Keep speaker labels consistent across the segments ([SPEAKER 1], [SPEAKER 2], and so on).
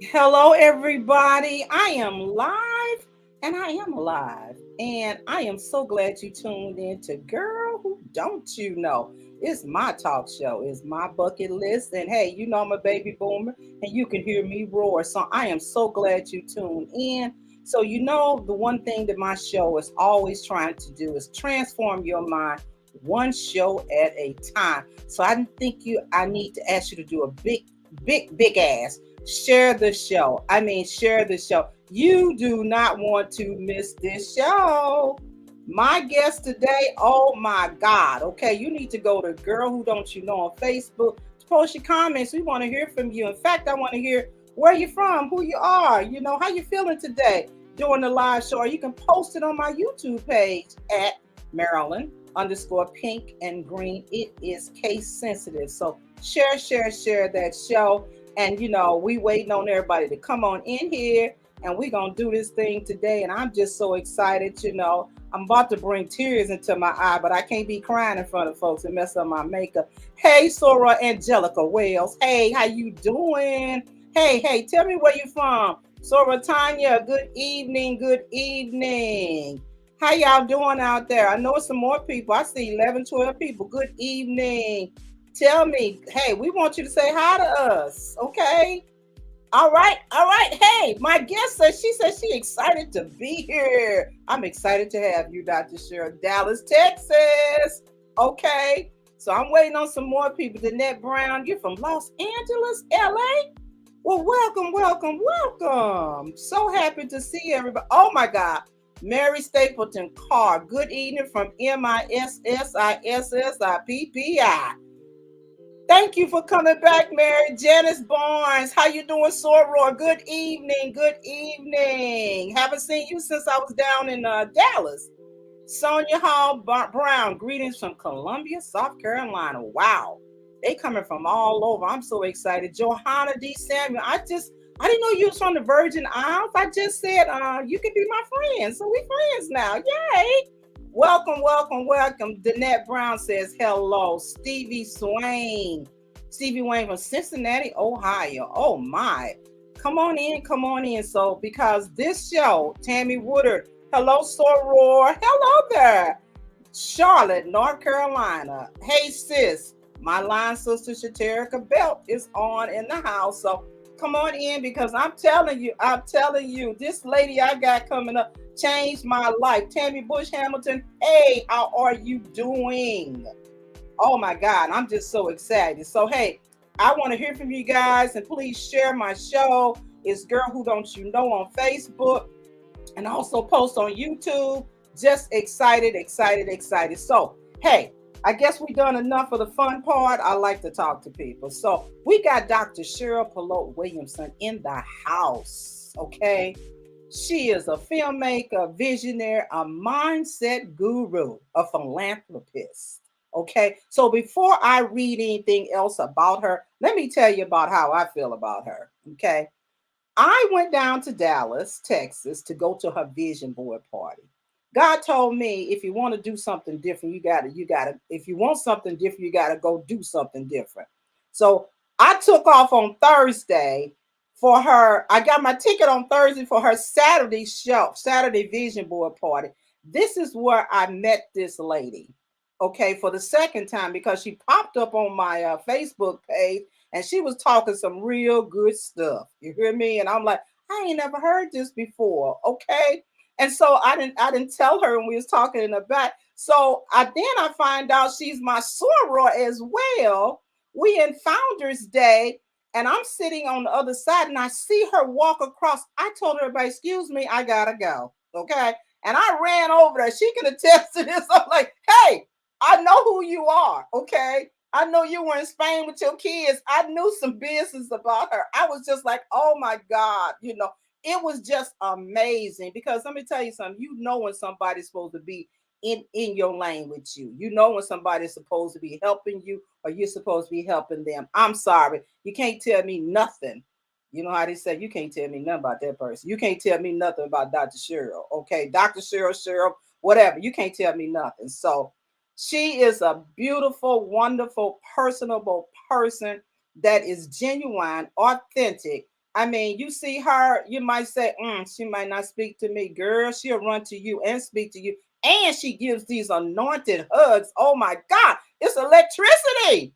[SPEAKER 1] Hello, everybody. I am live and I am alive. And I am so glad you tuned in to Girl Who Don't You Know. It's my talk show, it's my bucket list. And hey, you know I'm a baby boomer and you can hear me roar. So I am so glad you tuned in. So, the one thing that my show is always trying to do is transform your mind one show at a time. So I need to ask you to do a big ass share the show. Share the show. You do not want to miss this show. My guest today, oh my God. Okay, you need to go to Girl Who Don't You Know on Facebook to post your comments. We want to hear from you. In fact, I want to hear where you're from, who you are, how you feeling today during the live show. Or you can post it on my YouTube page at Maryland underscore pink and green. It is case sensitive. So share that show. And we waiting on everybody to come on in here and we gonna do this thing today. And I'm just so excited, I'm about to bring tears into my eye, but I can't be crying in front of folks and mess up my makeup. Hey, Sora Angelica Wells. Hey, how you doing? Hey, tell me where you from. Sora Tanya, good evening, good evening. How y'all doing out there? I know it's some more people. I see 11, 12 people. Good evening. Tell me, hey, we want you to say hi to us, okay? All right, all right. Hey, my guest says she excited to be here. I'm excited to have you, Dr. Cheryl, Dallas, Texas. Okay, so I'm waiting on some more people. Danette Brown, you're from Los Angeles, LA. Well, welcome. So happy to see everybody. Oh my God. Mary Stapleton Carr, good evening from MISSISSIPPI. Thank you for coming back, Mary. Janice Barnes, how you doing, Soror? Good evening, good evening. Haven't seen you since I was down in Dallas. Sonia Hall Brown, greetings from Columbia, South Carolina. Wow, they coming from all over. I'm so excited. Johanna D. Samuel, I didn't know you was from the Virgin Isles. I just said you could be my friend, so we friends now. Yay! Welcome. Danette Brown says hello. Stevie Wayne from Cincinnati, Ohio. Oh my. Come on in. So because this show, Tammy Woodard, hello, Soror. Hello there. Charlotte, North Carolina. Hey sis. My line sister Shaterica Belt is on in the house. So come on in because I'm telling you, this lady I got coming up changed my life. Tammy Bush Hamilton, hey, how are you doing? Oh my God, I'm just so excited. So, hey, I want to hear from you guys and please share my show. It's Girl Who Don't You Know on Facebook and also post on YouTube. Just excited. So, hey, I guess we done enough of the fun part. I like to talk to people. So we got Dr. Cheryl Polote-Williamson in the house. Okay. She is a filmmaker, visionary, a mindset guru, a philanthropist. Okay. So before I read anything else about her, let me tell you about how I feel about her. Okay. I went down to Dallas, Texas to go to her vision board party. God told me if you want to do something different, if you want something different, you gotta go do something different. So I took off on Thursday for her. I got my ticket on Thursday for her Saturday show, Saturday vision board party. This is where I met this lady. Okay, for the second time because she popped up on my Facebook page and she was talking some real good stuff. You hear me? And I'm like, I ain't never heard this before. Okay. And so I didn't tell her when we was talking in the back. So I find out she's my soror as well. We in Founders Day, and I'm sitting on the other side, and I see her walk across. I told everybody, "Excuse me, I gotta go." Okay, and I ran over there. She can attest to this. I'm like, "Hey, I know who you are." Okay, I know you were in Spain with your kids. I knew some business about her. I was just like, "Oh my God," it was just amazing because let me tell you something. You know when somebody's supposed to be in your lane with you. You know when somebody's supposed to be helping you or you're supposed to be helping them. I'm sorry. You can't tell me nothing. You know how they say you can't tell me nothing about that person. You can't tell me nothing about Dr. Cheryl. Okay, Dr. Cheryl, whatever. You can't tell me nothing. So she is a beautiful, wonderful, personable person that is genuine, authentic. I mean, you see her, you might say, she might not speak to me. Girl, she'll run to you and speak to you. And she gives these anointed hugs. Oh my God, it's electricity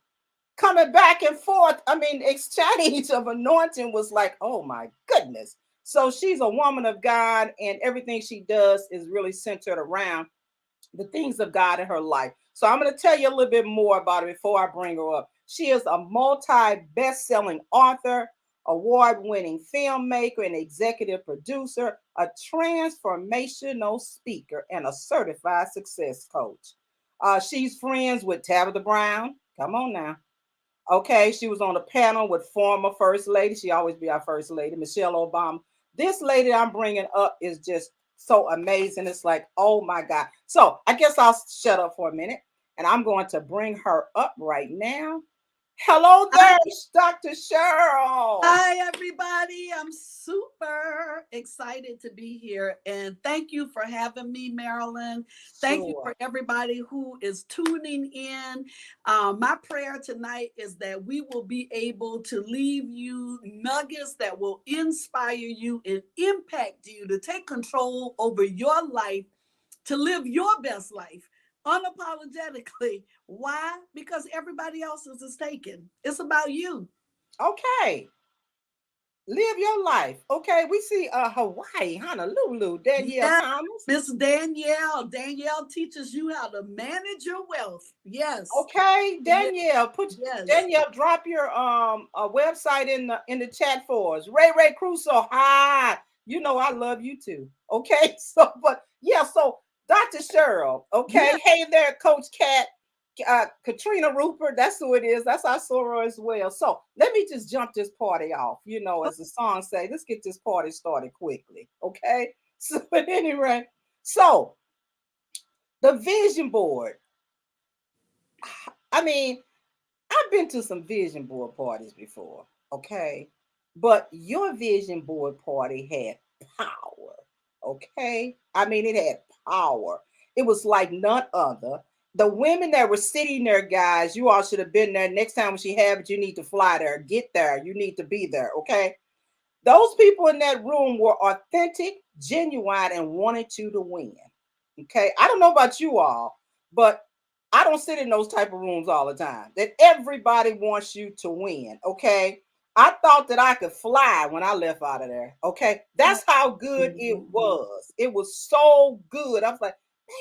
[SPEAKER 1] coming back and forth. I mean, exchange of anointing was like, oh my goodness. So she's a woman of God, and everything she does is really centered around the things of God in her life. So I'm going to tell you a little bit more about it before I bring her up. She is a multi best-selling author, award-winning filmmaker and executive producer, a transformational speaker, and a certified success coach. She's friends with Tabitha Brown. Come on now. Okay, she was on a panel with former First Lady. She always be our First Lady, Michelle Obama. This lady I'm bringing up is just so amazing. It's like, oh my God. So I guess I'll shut up for a minute, and I'm going to bring her up right now. Hello there, Dr. Cheryl.
[SPEAKER 2] Hi, everybody. I'm super excited to be here. And thank you for having me, Marilyn. Thank you for
[SPEAKER 1] Sure.
[SPEAKER 2] everybody who is tuning in. My prayer tonight is that we will be able to leave you nuggets that will inspire you and impact you to take control over your life, to live your best life unapologetically. Why? Because everybody else's is taken. It's about you.
[SPEAKER 1] Okay. Live your life. Okay. We see Hawaii, Honolulu, Danielle
[SPEAKER 2] Yes,
[SPEAKER 1] Thomas.
[SPEAKER 2] Miss Danielle. Danielle teaches you how to manage your wealth. Yes.
[SPEAKER 1] Okay,
[SPEAKER 2] Yes.
[SPEAKER 1] Danielle, put
[SPEAKER 2] Yes.
[SPEAKER 1] Danielle, drop your website in the chat for us. Ray Crusoe, hi. You know I love you too. Okay, so but yeah, so Dr. Cheryl, okay,
[SPEAKER 2] Yes.
[SPEAKER 1] hey there, Coach Cat, Katrina Rupert, that's who it is. That's our soror as well. So let me just jump this party off. You know, as the song say, let's get this party started quickly. Okay, so at any rate, so the vision board. I mean, I've been to some vision board parties before, okay? But your vision board party had power, okay? I mean, it had power. It was like none other. The women that were sitting there, guys, you all should have been there. Next time when she have it, you need to fly there, get there. You need to be there, okay? Those people in that room were authentic, genuine, and wanted you to win. Okay. I don't know about you all, but I don't sit in those type of rooms all the time. That everybody wants you to win. Okay. I thought that I could fly when I left out of there. Okay. That's how good it
[SPEAKER 2] Mhm.
[SPEAKER 1] was. It was so good. I was like,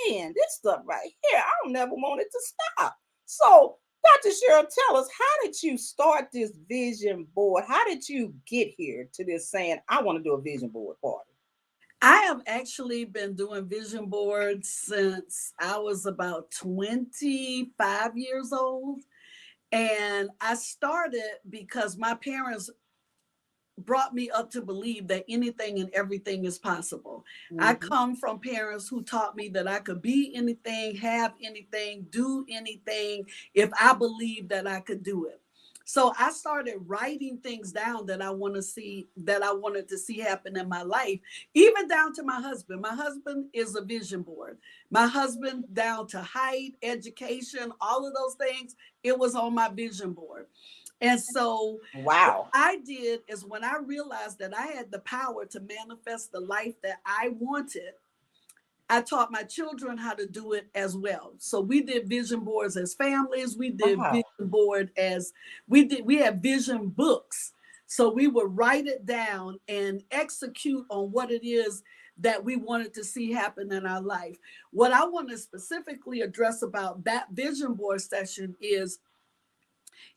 [SPEAKER 1] man, this stuff right here, I don't never want it to stop. So Dr. Cheryl, tell us, how did you start this vision board? How did you get here to this saying, I want to do a vision board party?
[SPEAKER 2] I have actually been doing vision boards since I was about 25 years old. And I started because my parents brought me up to believe that anything and everything is possible. I
[SPEAKER 1] Mhm.
[SPEAKER 2] come from parents who taught me that I could be anything, have anything, do anything if I believed that I could do it. So I started writing things down that I want to see, that I wanted to see happen in my life, even down to my husband. My husband is a vision board. My husband, down to height, education, all of those things, it was on my vision board. And so what
[SPEAKER 1] Wow.
[SPEAKER 2] I did is when I realized that I had the power to manifest the life that I wanted, I taught my children how to do it as well. So we did vision boards as families. We did vision
[SPEAKER 1] Wow.
[SPEAKER 2] board as we had vision books. So we would write it down and execute on what it is that we wanted to see happen in our life. What I want to specifically address about that vision board session is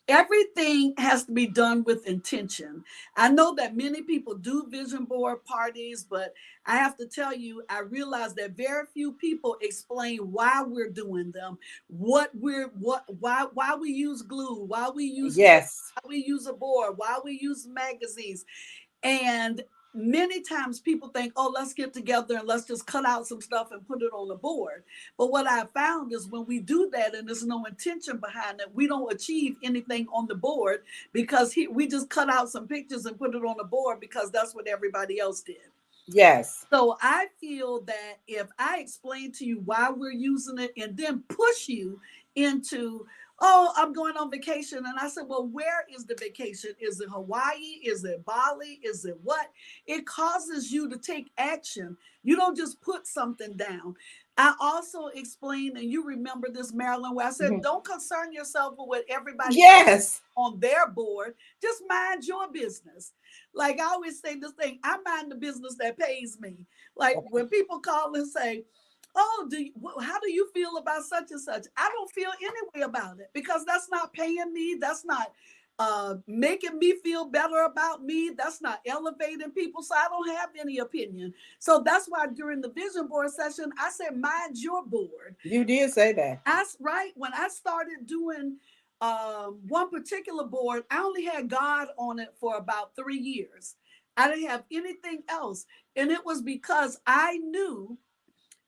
[SPEAKER 2] everything has to be done with intention. I know that many people do vision board parties, but I have to tell you, I realize that very few people explain why we're doing them, why we use glue, why we use paper,
[SPEAKER 1] Yes.
[SPEAKER 2] why we use a board, why we use magazines. And many times people think, oh, let's get together and let's just cut out some stuff and put it on the board. But what I found is when we do that and there's no intention behind it, we don't achieve anything on the board because we just cut out some pictures and put it on the board because that's what everybody else did.
[SPEAKER 1] Yes.
[SPEAKER 2] So I feel that if I explain to you why we're using it and then push you into oh, I'm going on vacation. And I said, well, where is the vacation? Is it Hawaii? Is it Bali? Is it what? It causes you to take action. You don't just put something down. I also explained, and you remember this, Marilyn, where I said,
[SPEAKER 1] Mhm.
[SPEAKER 2] don't concern yourself with what everybody
[SPEAKER 1] Yes.
[SPEAKER 2] on their board. Just mind your business. Like I always say this thing, I mind the business that pays me. Like
[SPEAKER 1] Okay.
[SPEAKER 2] when people call and say, oh, how do you feel about such and such? I don't feel any way about it because that's not paying me. That's not making me feel better about me. That's not elevating people. So I don't have any opinion. So that's why during the vision board session, I said, mind your board.
[SPEAKER 1] You did say that.
[SPEAKER 2] Right. When I started doing one particular board, I only had God on it for about 3 years. I didn't have anything else. And it was because I knew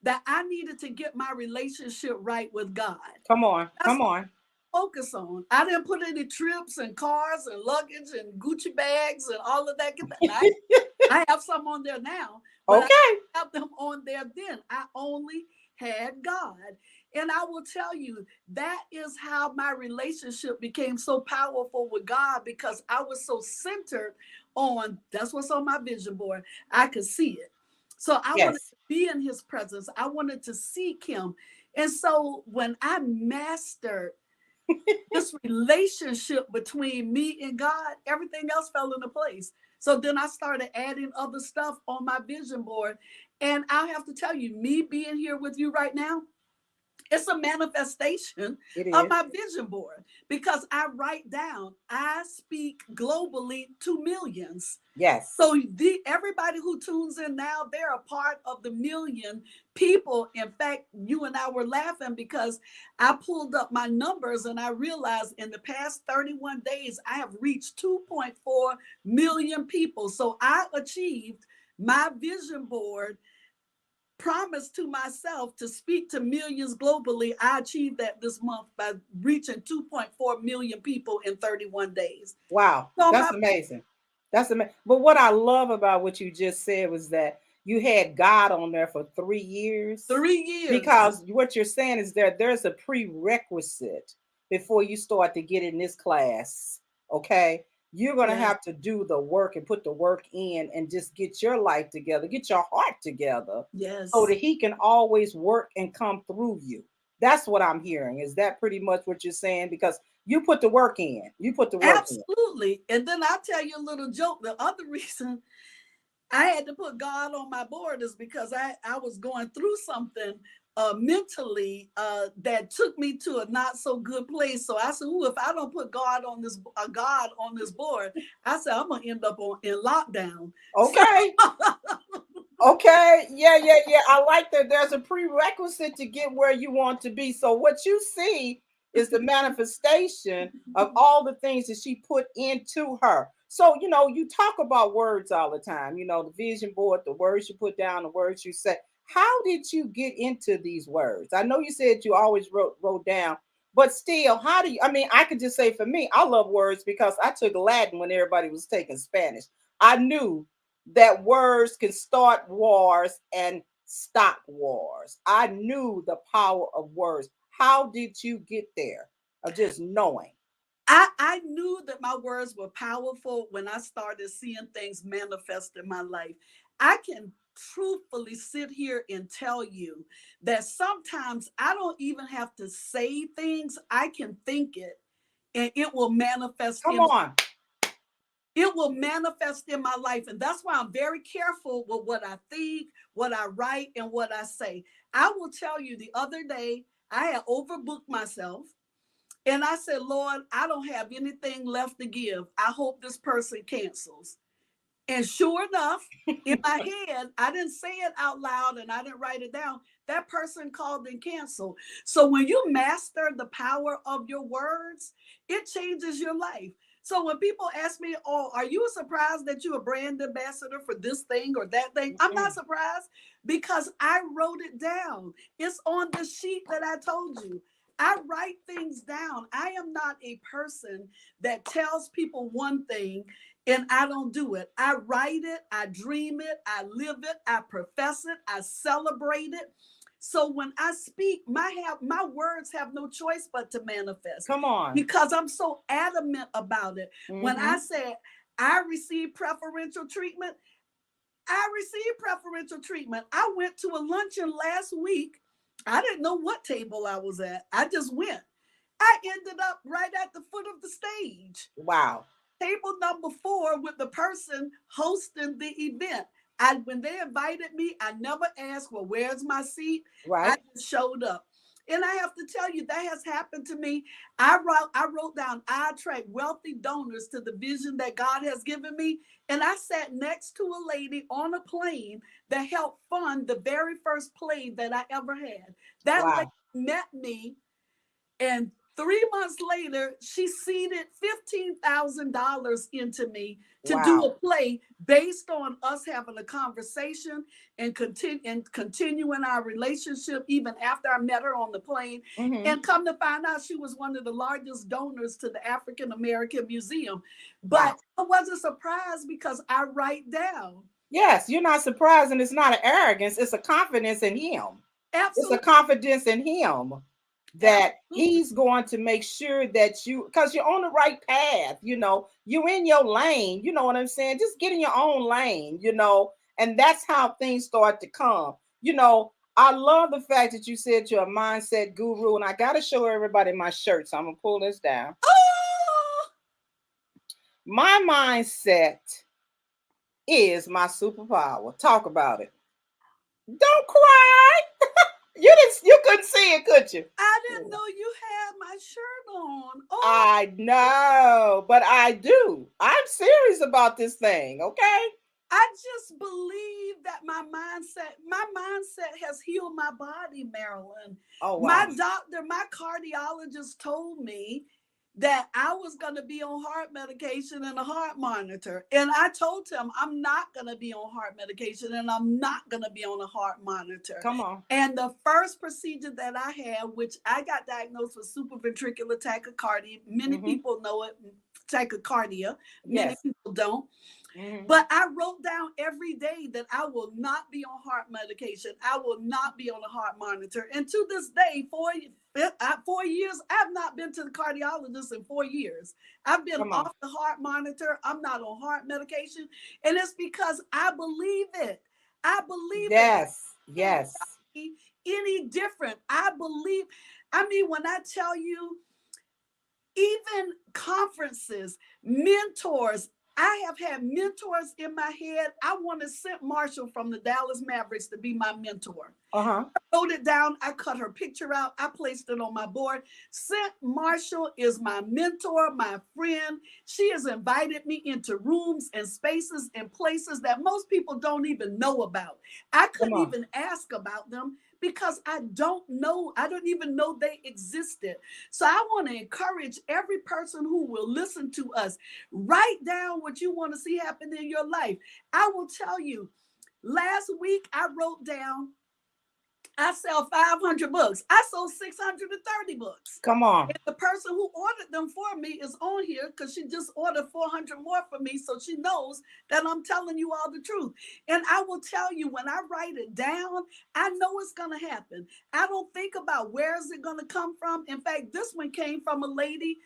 [SPEAKER 2] that I needed to get my relationship right with God.
[SPEAKER 1] Come on.
[SPEAKER 2] That's
[SPEAKER 1] Come on.
[SPEAKER 2] what I focus on. I didn't put any trips and cars and luggage and Gucci bags and all of that. And I have some on there now, but I
[SPEAKER 1] Okay.
[SPEAKER 2] have them on there then. I only had God. And I will tell you, that is how my relationship became so powerful with God because I was so centered on that's what's on my vision board. I could see it. So I wanted
[SPEAKER 1] Yes.
[SPEAKER 2] to be in his presence. I wanted to seek him. And so when I mastered this relationship between me and God, everything else fell into place. So then I started adding other stuff on my vision board. And I have to tell you, me being here with you right now, it's a manifestation
[SPEAKER 1] It
[SPEAKER 2] of
[SPEAKER 1] is.
[SPEAKER 2] my vision board because I write down, I speak globally to millions.
[SPEAKER 1] Yes.
[SPEAKER 2] So everybody who tunes in now, they're a part of the million people. In fact, you and I were laughing because I pulled up my numbers and I realized in the past 31 days, I have reached 2.4 million people. So I achieved my vision board promise to myself to speak to millions globally. I achieved that this month by reaching 2.4 million people in 31 days.
[SPEAKER 1] Wow.
[SPEAKER 2] So
[SPEAKER 1] That's amazing. That's amazing. But what I love about what you just said was that you had God on there for 3 years.
[SPEAKER 2] 3 years.
[SPEAKER 1] Because what you're saying is there's a prerequisite before you start to get in this class. Okay. You're going to
[SPEAKER 2] Yes.
[SPEAKER 1] have to do the work and put the work in and just get your life together, get your heart together so
[SPEAKER 2] Yes.
[SPEAKER 1] that he can always work and come through you. That's what I'm hearing. Is that pretty much what you're saying? Because you put the work in. You put the work in.
[SPEAKER 2] Absolutely. And then I'll tell you a little joke. The other reason I had to put God on my board is because I was going through something mentally that took me to a not so good place. So I said, "Ooh, if I don't put God on this board, I said I'm gonna end up in lockdown." So
[SPEAKER 1] Okay. Okay. Yeah, yeah, yeah. I like that there's a prerequisite to get where you want to be. So what you see is the manifestation of all the things that she put into her. So, you talk about words all the time, the vision board, the words you put down, the words you say. How did you get into these words? I know you said you always wrote down, but still, how do you? I mean, I could just say for me, I love words because I took Latin when everybody was taking Spanish. I knew that words can start wars and stop wars. I knew the power of words. How did you get there? Of just knowing.
[SPEAKER 2] I knew that my words were powerful when I started seeing things manifest in my life. I can truthfully sit here and tell you that sometimes I don't even have to say things. I can think it and
[SPEAKER 1] Come on.
[SPEAKER 2] it will manifest in my life. And that's why I'm very careful with what I think, what I write, and what I say. I will tell you the other day, I had overbooked myself. And I said, Lord, I don't have anything left to give. I hope this person cancels. And sure enough, in my head, I didn't say it out loud and I didn't write it down. That person called and canceled. So when you master the power of your words, it changes your life. So when people ask me, oh, are you surprised that you're a brand ambassador for this thing or that thing? I'm not surprised because I wrote it down. It's on the sheet that I told you. I write things down. I am not a person that tells people one thing and I don't do it. I write it, I dream it, I live it, I profess it, I celebrate it. So when I speak, my words have no choice but to manifest
[SPEAKER 1] Come on.
[SPEAKER 2] because I'm so adamant about it. When I
[SPEAKER 1] Mm-hmm.
[SPEAKER 2] said I receive preferential treatment, I received preferential treatment. I went to a luncheon last week. I didn't know what table I was at. I just went. I ended up right at the foot of the stage.
[SPEAKER 1] Wow.
[SPEAKER 2] Table number 4 with the person hosting the event. When they invited me, I never asked, well, where's my seat? I
[SPEAKER 1] Right.
[SPEAKER 2] just showed up. And I have to tell you, that has happened to me. I wrote down, I attract wealthy donors to the vision that God has given me. And I sat next to a lady on a plane that helped fund the very first plane that I ever had. That lady
[SPEAKER 1] Wow.
[SPEAKER 2] met me, and 3 months later, she seeded $15,000 into me to do a
[SPEAKER 1] Wow.
[SPEAKER 2] play based on us having a conversation and continuing our relationship even after I met her on the plane.
[SPEAKER 1] Mm-hmm.
[SPEAKER 2] And come to find out, she was one of the largest donors to the African American Museum.
[SPEAKER 1] Wow.
[SPEAKER 2] But I wasn't surprised because I write down.
[SPEAKER 1] Yes, you're not surprised, and it's not an arrogance, it's a confidence in him. It's a
[SPEAKER 2] Absolutely.
[SPEAKER 1] confidence in him that
[SPEAKER 2] Absolutely.
[SPEAKER 1] he's going to make sure that because you're on the right path, you're in your lane, you know what I'm saying? Just get in your own lane, and that's how things start to come. I love the fact that you said you're a mindset guru, and I got to show everybody my shirt, so I'm going to pull this down.
[SPEAKER 2] Oh,
[SPEAKER 1] My mindset is my superpower. Talk about it. Don't cry. You couldn't see it, could you?
[SPEAKER 2] I didn't know you had my shirt on. Oh,
[SPEAKER 1] I know, but I do. I'm serious about this thing, okay?
[SPEAKER 2] I just believe that my mindset has healed my body, Marilyn.
[SPEAKER 1] Oh
[SPEAKER 2] My
[SPEAKER 1] wow.
[SPEAKER 2] doctor, my cardiologist told me that I was going to be on heart medication and a heart monitor. And I told him I'm not going to be on heart medication and I'm not going to be on a heart monitor.
[SPEAKER 1] Come on.
[SPEAKER 2] And the first procedure that I had, which I got diagnosed with supraventricular tachycardia, many
[SPEAKER 1] Mm-hmm.
[SPEAKER 2] people know it, tachycardia, many
[SPEAKER 1] Yes.
[SPEAKER 2] people don't.
[SPEAKER 1] Mm-hmm.
[SPEAKER 2] But I wrote down every day that I will not be on heart medication. I will not be on a heart monitor. And to this day, 4 years, I've not been to the cardiologist in 4 years. I've been
[SPEAKER 1] Come on.
[SPEAKER 2] off the heart monitor. I'm not on heart medication. And it's because I believe it. I believe it.
[SPEAKER 1] Yes.
[SPEAKER 2] Can't
[SPEAKER 1] Yes.
[SPEAKER 2] tell me any different. I believe, I mean, when I tell you, even conferences, mentors. I have had mentors in my head. I wanted St. Marshall from the Dallas Mavericks to be my mentor.
[SPEAKER 1] Uh-huh.
[SPEAKER 2] I wrote it down. I cut her picture out. I placed it on my board. St. Marshall is my mentor, my friend. She has invited me into rooms and spaces and places that most people don't even know about. I
[SPEAKER 1] Come
[SPEAKER 2] couldn't
[SPEAKER 1] on.
[SPEAKER 2] even ask about them because I don't know. I don't even know they existed. So I want to encourage every person who will listen to us, write down what you want to see happen in your life. I will tell you, last week I wrote down, I sell 500 books. I sold 630 books.
[SPEAKER 1] Come on.
[SPEAKER 2] And the person who ordered them for me is on here because she just ordered 400 more for me. So she knows that I'm telling you all the truth. And I will tell you, when I write it down, I know it's going to happen. I don't think about where is it going to come from. In fact, this one came from a lady.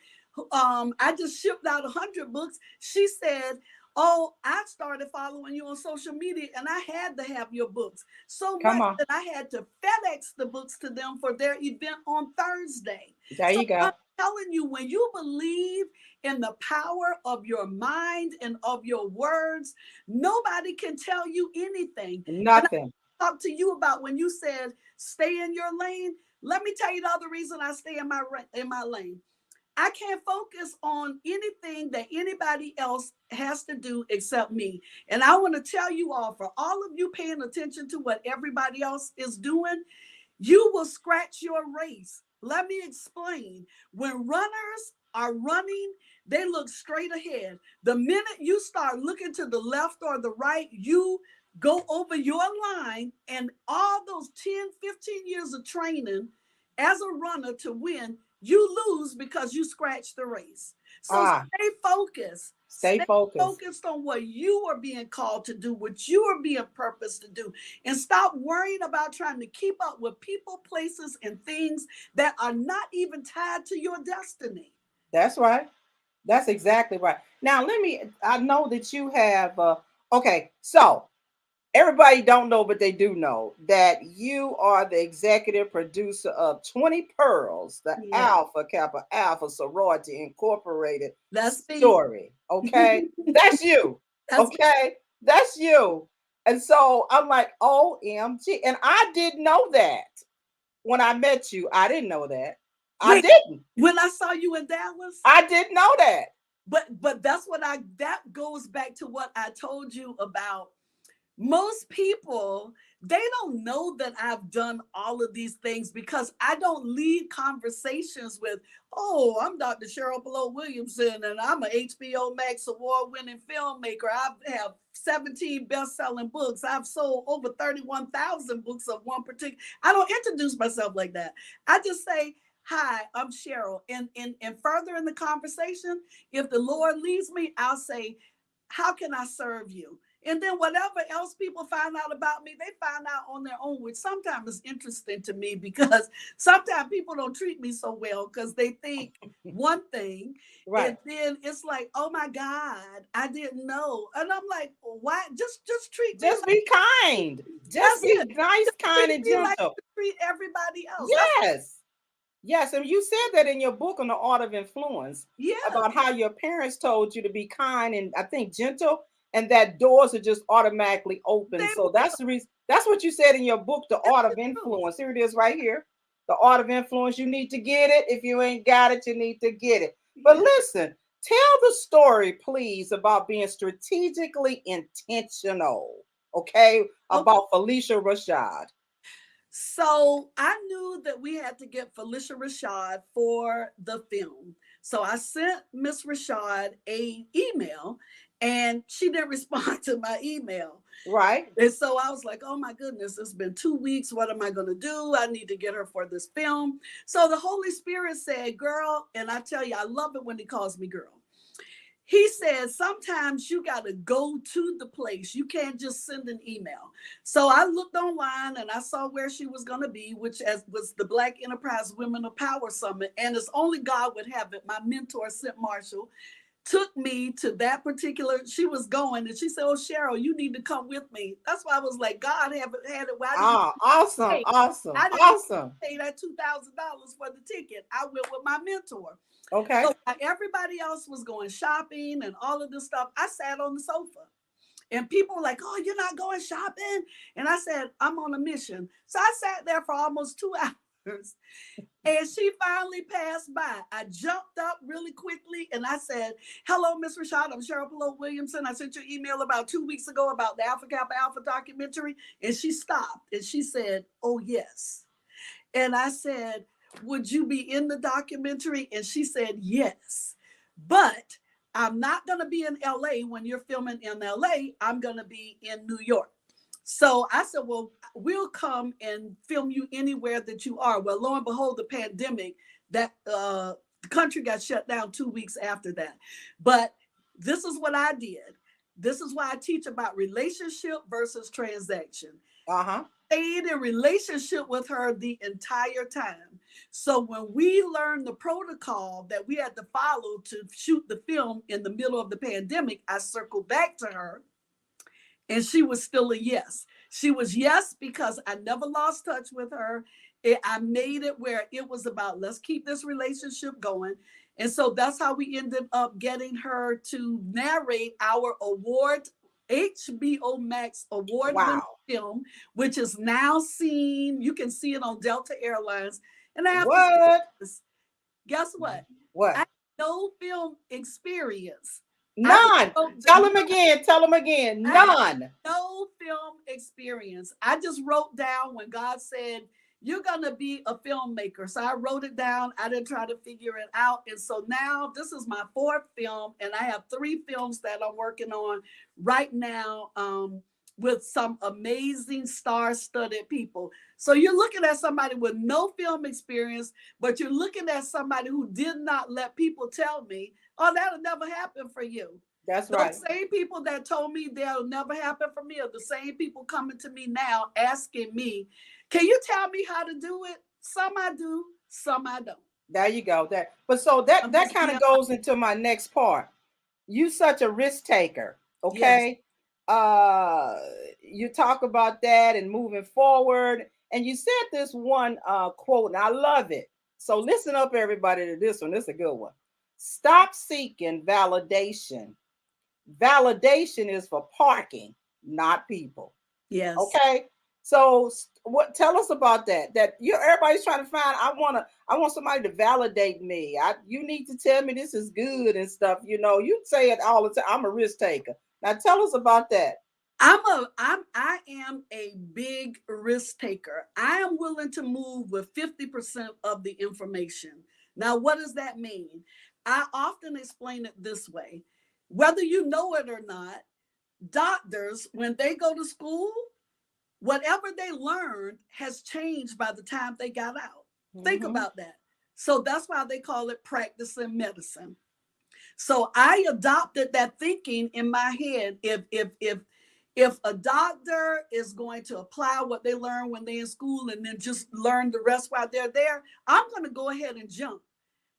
[SPEAKER 2] I just shipped out 100 books. She said, oh, I started following you on social media and I had to have your books. So
[SPEAKER 1] Come
[SPEAKER 2] much
[SPEAKER 1] on.
[SPEAKER 2] that I had to FedEx the books to them for their event on Thursday.
[SPEAKER 1] There
[SPEAKER 2] So
[SPEAKER 1] you go.
[SPEAKER 2] I'm telling you, when you believe in the power of your mind and of your words, nobody can tell you anything. And
[SPEAKER 1] Nothing.
[SPEAKER 2] I talked to you about when you said stay in your lane. Let me tell you the other reason I stay in my lane. I can't focus on anything that anybody else has to do except me. And I want to tell you all, for all of you paying attention to what everybody else is doing, you will scratch your race. Let me explain. When runners are running, they look straight ahead. The minute you start looking to the left or the right, you go over your line, and all those 10, 15 years of training as a runner to win, you lose because you scratched the race. So
[SPEAKER 1] Ah,
[SPEAKER 2] stay focused.
[SPEAKER 1] Stay
[SPEAKER 2] Stay
[SPEAKER 1] focused.
[SPEAKER 2] focused on what you are being called to do, what you are being purposed to do, and stop worrying about trying to keep up with people, places, and things that are not even tied to your destiny.
[SPEAKER 1] That's right. That's exactly right. Now, I know that you have, okay, so everybody don't know, but they do know that you are the executive producer of 20 Pearls, the
[SPEAKER 2] Yeah,
[SPEAKER 1] Alpha Kappa Alpha Sorority Incorporated
[SPEAKER 2] that's me.
[SPEAKER 1] story. Okay. That's you.
[SPEAKER 2] That's
[SPEAKER 1] Okay. That's you. And so I'm like, OMG. And I didn't know that when I met you. I didn't know that. I
[SPEAKER 2] wait.
[SPEAKER 1] didn't.
[SPEAKER 2] When I saw you in Dallas,
[SPEAKER 1] I didn't know that.
[SPEAKER 2] but that's what I that goes back to what I told you about. Most people, they don't know that I've done all of these things because I don't lead conversations with, oh, I'm Dr. Cheryl Polote-Williamson and I'm an HBO Max award-winning filmmaker. I have 17 best-selling books. I've sold over 31,000 books of one particular. I don't introduce myself like that. I just say, hi, I'm Cheryl. And further in the conversation, if the Lord leads me, I'll say, how can I serve you? And then whatever else people find out about me, they find out on their own, which sometimes is interesting to me because sometimes people don't treat me so well because they think one thing.
[SPEAKER 1] Right.
[SPEAKER 2] And then it's like, oh my God, I didn't know. And I'm like, why? Just treat me
[SPEAKER 1] Just
[SPEAKER 2] like
[SPEAKER 1] be kind. Just
[SPEAKER 2] that's
[SPEAKER 1] be
[SPEAKER 2] it.
[SPEAKER 1] nice, kind,
[SPEAKER 2] Treat
[SPEAKER 1] and
[SPEAKER 2] me like
[SPEAKER 1] gentle.
[SPEAKER 2] you treat everybody else. That's
[SPEAKER 1] Yes. Yes. And you said that in your book on the art of influence
[SPEAKER 2] yeah.
[SPEAKER 1] about how your parents told you to be kind and I think gentle, and that doors are just automatically open.
[SPEAKER 2] They
[SPEAKER 1] So that's the reason. That's what you said in your book, The Art of
[SPEAKER 2] will.
[SPEAKER 1] Influence. Here it is right here. The Art of Influence. You need to get it. If you ain't got it, you need to get it. But
[SPEAKER 2] Yeah.
[SPEAKER 1] listen, tell the story, please, about being strategically intentional. Okay.
[SPEAKER 2] Okay.
[SPEAKER 1] About Felicia Rashad.
[SPEAKER 2] So I knew that we had to get Felicia Rashad for the film. So I sent Miss Rashad a email and she didn't respond to my email.
[SPEAKER 1] Right.
[SPEAKER 2] And so I was like, oh my goodness, it's been 2 weeks. What am I going to do? I need to get her for this film. So the Holy Spirit said, girl, and I tell you, I love it when he calls me girl. He says sometimes you got to go to the place. You can't just send an email. So I looked online and I saw where she was going to be, which was the Black Enterprise Women of Power Summit. And it's only God would have it. My mentor, Sid Marshall, took me to that particular, she was going and she said, oh, Cheryl, you need to come with me. That's why I was like, God haven't had it. Why didn't
[SPEAKER 1] Ah, awesome.
[SPEAKER 2] pay?
[SPEAKER 1] Awesome.
[SPEAKER 2] I didn't
[SPEAKER 1] Awesome.
[SPEAKER 2] pay that $2,000 for the ticket. I went with my mentor.
[SPEAKER 1] Okay.
[SPEAKER 2] So while everybody else was going shopping and all of this stuff, I sat on the sofa. And people were like, oh, you're not going shopping? And I said, I'm on a mission. So I sat there for almost 2 hours. And she finally passed by. I jumped up really quickly and I said, hello, Miss Rashad. I'm Cheryl Polote-Williamson. I sent you an email about 2 weeks ago about the Alpha Kappa Alpha documentary. And she stopped and she said, oh, yes. And I said, would you be in the documentary? And she said, yes. But I'm not going to be in LA when you're filming in LA. I'm going to be in New York. So I said, well, we'll come and film you anywhere that you are. Well, lo and behold, the pandemic, that the country got shut down 2 weeks after that. But this is what I did. This is why I teach about relationship versus transaction.
[SPEAKER 1] Uh-huh.
[SPEAKER 2] Stayed in relationship with her the entire time. So when we learned the protocol that we had to follow to shoot the film in the middle of the pandemic, I circled back to her and she was still a yes. She was yes because I never lost touch with her. I made it where it was about, let's keep this relationship going. And so that's how we ended up getting her to narrate our award, HBO Max award-winning
[SPEAKER 1] Wow.
[SPEAKER 2] film, which is now seen. You can see it on Delta Airlines. And I have to say
[SPEAKER 1] What?
[SPEAKER 2] this, guess what? I
[SPEAKER 1] What?
[SPEAKER 2] have no film experience. I just
[SPEAKER 1] None.
[SPEAKER 2] wrote
[SPEAKER 1] Tell him again. Tell him again.
[SPEAKER 2] I have
[SPEAKER 1] None.
[SPEAKER 2] no film experience. I just wrote down when God said, you're going to be a filmmaker. So I wrote it down. I didn't try to figure it out. And so now this is my fourth film. And I have 3 films that I'm working on right now with some amazing star-studded people. So you're looking at somebody with no film experience, but you're looking at somebody who did not let people tell me, oh, that'll never happen for you.
[SPEAKER 1] That's right.
[SPEAKER 2] Those same people that told me that'll never happen for me are the same people coming to me now asking me, can you tell me how to do it? Some I do, some I don't.
[SPEAKER 1] There you go. That, but so that
[SPEAKER 2] I'm
[SPEAKER 1] that
[SPEAKER 2] just
[SPEAKER 1] kind of
[SPEAKER 2] being
[SPEAKER 1] goes into my next part. You such a risk taker,
[SPEAKER 2] yes.
[SPEAKER 1] okay? Uh, you talk about that and moving forward, and you said this one quote, and I love it. So listen up, everybody, to this one. This is a good one. Stop seeking validation. Validation is for parking, not people.
[SPEAKER 2] Yes.
[SPEAKER 1] Okay. So what tell us about that? That you everybody's trying to find I want somebody to validate me. You need to tell me this is good and stuff. You say it all the time. I'm a risk taker. Now tell us about that.
[SPEAKER 2] I am a big risk taker. I am willing to move with 50% of the information. Now, what does that mean? I often explain it this way. Whether you know it or not, doctors, when they go to school, whatever they learned has changed by the time they got out. Think
[SPEAKER 1] Mm-hmm.
[SPEAKER 2] about that. So that's why they call it practicing medicine. So I adopted that thinking in my head. If a doctor is going to apply what they learn when they're in school and then just learn the rest while they're there, I'm going to go ahead and jump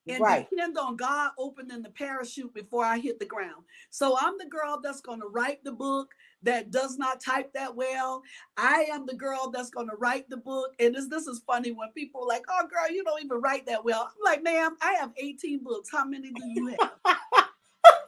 [SPEAKER 2] and
[SPEAKER 1] Right.
[SPEAKER 2] depend on God opening the parachute before I hit the ground. So I'm the girl that's going to write the book that does not type that well. I am the girl that's going to write the book. And this is funny when people are like, oh, girl, you don't even write that well. I'm like, ma'am, I have 18 books. How many do you have?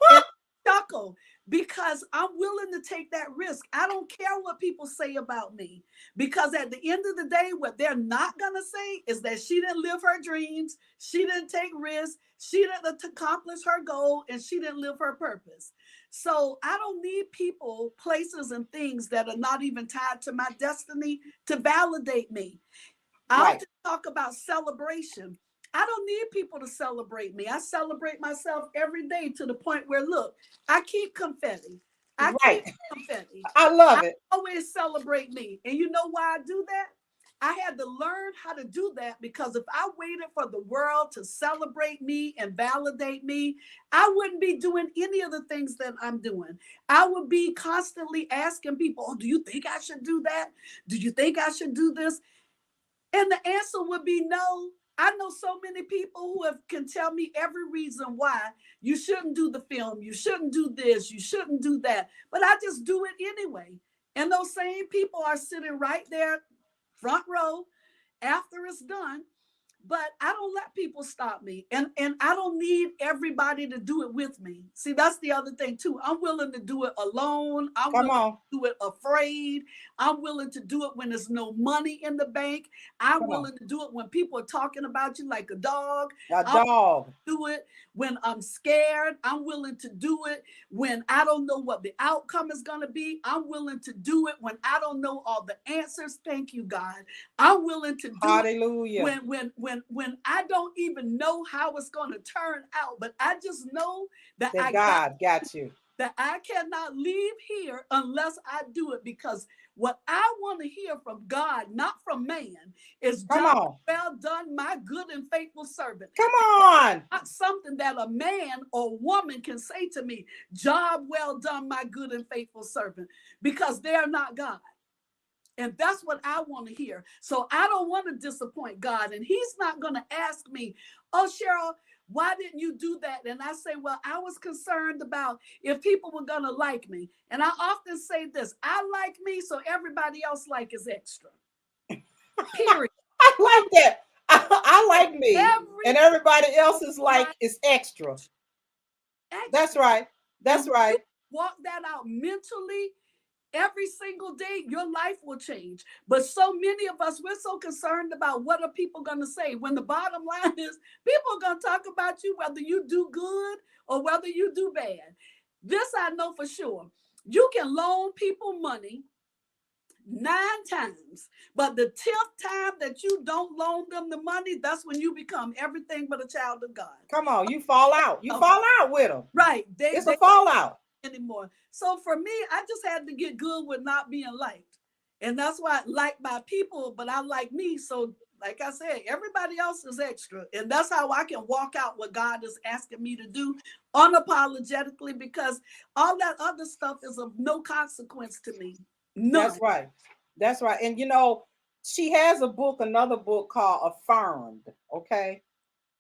[SPEAKER 2] And chuckle because I'm willing to take that risk. I don't care what people say about me because at the end of the day, what they're not going to say is that she didn't live her dreams, she didn't take risks, she didn't accomplish her goal, and she didn't live her purpose. So I don't need people, places, and things that are not even tied to my destiny to validate me. I
[SPEAKER 1] Right.
[SPEAKER 2] often talk about celebration. I don't need people to celebrate me. I celebrate myself every day to the point where, look, I keep confetti. I
[SPEAKER 1] Right.
[SPEAKER 2] keep confetti.
[SPEAKER 1] I love
[SPEAKER 2] I
[SPEAKER 1] it.
[SPEAKER 2] always celebrate me. And you know why I do that? I had to learn how to do that because if I waited for the world to celebrate me and validate me, I wouldn't be doing any of the things that I'm doing. I would be constantly asking people, oh, do you think I should do that? Do you think I should do this? And the answer would be no. I know so many people who can tell me every reason why you shouldn't do the film, you shouldn't do this, you shouldn't do that. But I just do it anyway. And those same people are sitting right there, front row, after it's done, but I don't let people stop me. And I don't need everybody to do it with me. See, that's the other thing too. I'm willing to do it alone. I'm
[SPEAKER 1] Come
[SPEAKER 2] willing to
[SPEAKER 1] on.
[SPEAKER 2] do it afraid. I'm willing to do it when there's no money in the bank. I'm
[SPEAKER 1] Come on.
[SPEAKER 2] willing to do it when people are talking about you like a dog.
[SPEAKER 1] A
[SPEAKER 2] I'm
[SPEAKER 1] dog.
[SPEAKER 2] do it when I'm scared. I'm willing to do it when I don't know what the outcome is going to be. I'm willing to do it when I don't know all the answers. Thank you, God. I'm willing to do it
[SPEAKER 1] Hallelujah.
[SPEAKER 2] when I don't even know how it's going to turn out, but I just know that
[SPEAKER 1] That God got you.
[SPEAKER 2] that I cannot leave here unless I do it because what I want to hear from God, not from man, is
[SPEAKER 1] Come
[SPEAKER 2] job
[SPEAKER 1] on.
[SPEAKER 2] well done, my good and faithful servant.
[SPEAKER 1] Come on.
[SPEAKER 2] Not something that a man or woman can say to me, job well done, my good and faithful servant, because they're not God. And that's what I want to hear. So I don't want to disappoint God. And he's not going to ask me, oh, Cheryl, why didn't you do that? And I say, well, I was concerned about if people were going to like me. And I often say this, I like me, so everybody else like is extra. Period.
[SPEAKER 1] I like that. I like me. And everybody else is like,
[SPEAKER 2] Everybody
[SPEAKER 1] it's extra. That's
[SPEAKER 2] extra.
[SPEAKER 1] right.
[SPEAKER 2] And
[SPEAKER 1] That's
[SPEAKER 2] when you
[SPEAKER 1] right.
[SPEAKER 2] walk that out mentally, every single day, your life will change. But so many of us, we're so concerned about what are people going to say. When the bottom line is, people are going to talk about you whether you do good or whether you do bad. This I know for sure. You can loan people money 9 times, but the 10th time that you don't loan them the money, that's when you become everything but a child of God.
[SPEAKER 1] Come on. You fall out. You fall out with them.
[SPEAKER 2] Right.
[SPEAKER 1] It's a fallout.
[SPEAKER 2] Anymore. So for me, I just had to get good with not being liked. And that's why I like my people, but I like me. So Like I said, everybody else is extra. And that's how I can walk out what God is asking me to do unapologetically, because all that other stuff is of no consequence to me.
[SPEAKER 1] That's
[SPEAKER 2] None.
[SPEAKER 1] right. That's right. And she has a book, another book called Affirmed. Okay.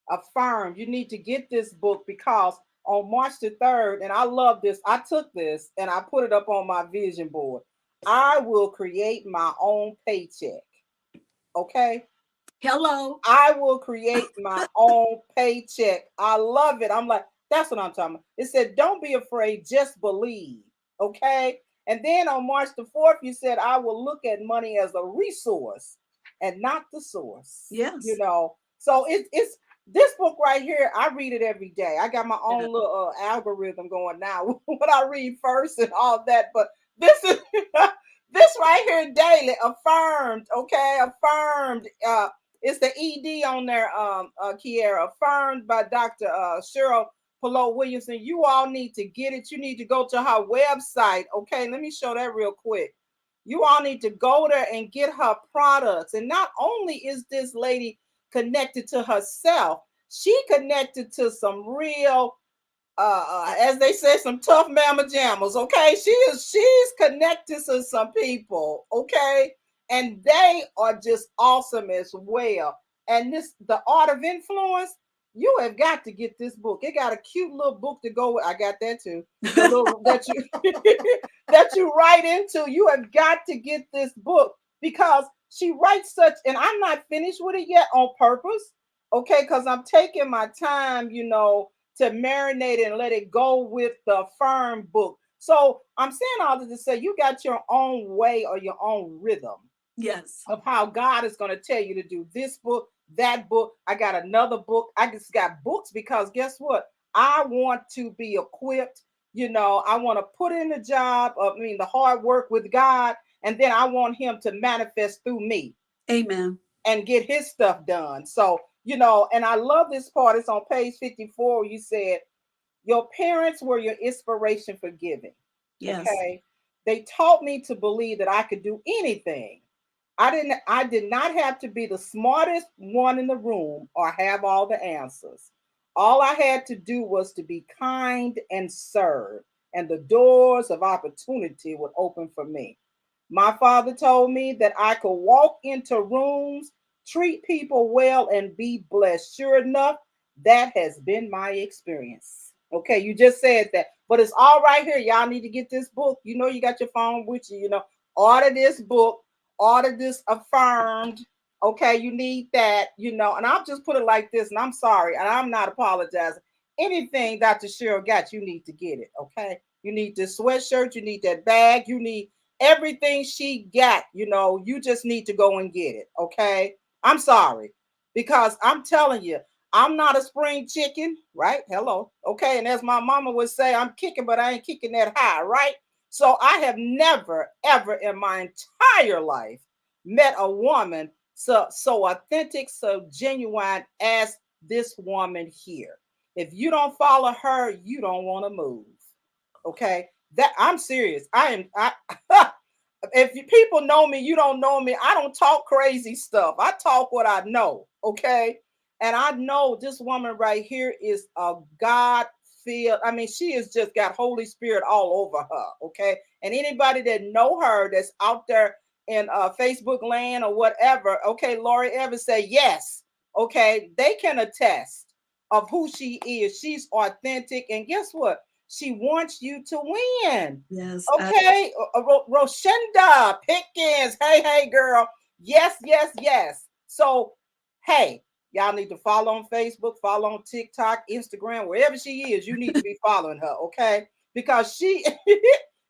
[SPEAKER 1] Affirmed. You need to get this book because on March the 3rd, and I love this, I took this and I put it up on my vision board. I will create my own paycheck. Okay.
[SPEAKER 2] Hello.
[SPEAKER 1] I will create my own paycheck. I love it. I'm like, that's what I'm talking about. It said, don't be afraid, just believe. Okay. And then on March the 4th, you said, I will look at money as a resource and not the source.
[SPEAKER 2] Yes.
[SPEAKER 1] So it's this book right here. I read it every day. I got my
[SPEAKER 2] Yeah.
[SPEAKER 1] own little algorithm going now, what I read first and all that. But this is this right here daily, affirmed. Okay. Affirmed. It's the ED on there, Kiera, affirmed by Dr. Cheryl Polote-Williamson. You all need to get it. You need to go to her website. Okay, let me show that real quick. You all need to go there and get her products. And not only is this lady connected to herself, she connected to some real as they say, some tough mama jammers. Okay, she's connected to some people. Okay, and they are just awesome as well. And the art of influence, you have got to get this book. It got a cute little book to go with. I got that too. The little that you that you write into. You have got to get this book because she writes such, and I'm not finished with it yet on purpose. Okay, because I'm taking my time, to marinate and let it go with the firm book. So I'm saying all this to say you got your own way or your own rhythm
[SPEAKER 2] Yes.
[SPEAKER 1] of how God is going to tell you to do this book, that book. I got another book. I just got books because guess what? I want to be equipped. I want to put in the job, the hard work with God, and then I want Him to manifest through me.
[SPEAKER 2] Amen.
[SPEAKER 1] And get His stuff done. So, and I love this part. It's on page 54. You said, your parents were your inspiration for giving.
[SPEAKER 2] Yes.
[SPEAKER 1] Okay. They taught me to believe that I could do anything. I did not have to be the smartest one in the room or have all the answers. All I had to do was to be kind and serve, and the doors of opportunity would open for me. My father told me that I could walk into rooms, treat people well, and be blessed. Sure enough, that has been my experience. Okay, you just said that, but it's all right here. Y'all need to get this book. You got your phone with you. Order this book, order this affirmed. Okay, you need that. And I'll just put it like this, and I'm sorry, and I'm not apologizing. Anything Dr. Cheryl got, you need to get it. Okay, you need this sweatshirt, you need that bag, you need everything she got. You just need to go and get it. Okay, I'm sorry because I'm telling you, I'm not a spring chicken, right? Hello. Okay. And as my mama would say, I'm kicking, but I ain't kicking that high, right? So I have never, ever in my entire life met a woman so authentic, so genuine as this woman here. If you don't follow her, you don't want to move. Okay. That I'm serious. I if people know me, you don't know me. I don't talk crazy stuff. I talk what I know. Okay. And I know this woman right here is a God filled. She has just got Holy Spirit all over her. Okay. And anybody that know her that's out there in Facebook land or whatever, okay, Lori Evans say yes. Okay. They can attest of who she is. She's authentic. And guess what? She wants you to win.
[SPEAKER 2] Yes.
[SPEAKER 1] Okay, Roshinda Pickens. Hey, hey, girl. Yes, yes, yes. So, hey, y'all need to follow on Facebook, follow on TikTok, Instagram, wherever she is. You need to be following her, okay? Because she,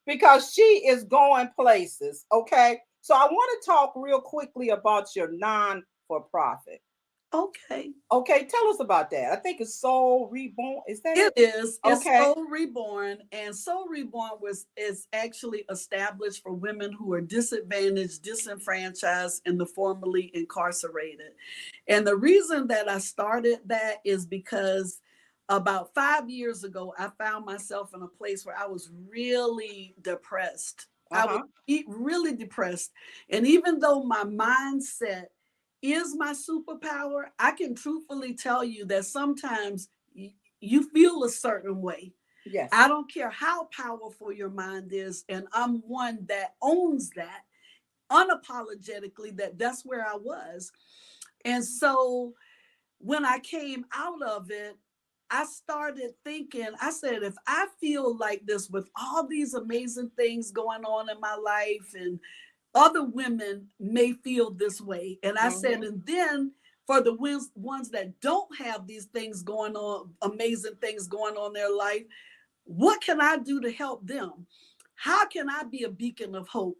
[SPEAKER 1] because she is going places, okay? So I want to talk real quickly about your non-for-profit.
[SPEAKER 2] Okay.
[SPEAKER 1] Okay, tell us about that. I think it's Soul Reborn. Is that
[SPEAKER 2] It
[SPEAKER 1] it?
[SPEAKER 2] is. It's
[SPEAKER 1] Okay.
[SPEAKER 2] Soul Reborn, and Soul Reborn is actually established for women who are disadvantaged, disenfranchised, and the formerly incarcerated. And the reason that I started that is because about 5 years ago, I found myself in a place where I was really depressed. I was
[SPEAKER 1] Uh-huh.
[SPEAKER 2] really depressed, and even though my mindset is my superpower. I can truthfully tell you that sometimes you feel a certain way.
[SPEAKER 1] Yes.
[SPEAKER 2] I don't care how powerful your mind is, and I'm one that owns that unapologetically, that that's where I was. And so when I came out of it, I started thinking, I said, if I feel like this with all these amazing things going on in my life, and other women may feel this way. And I said, and then for the ones that don't have these things going on, amazing things going on in their life, what can I do to help them? How can I be a beacon of hope?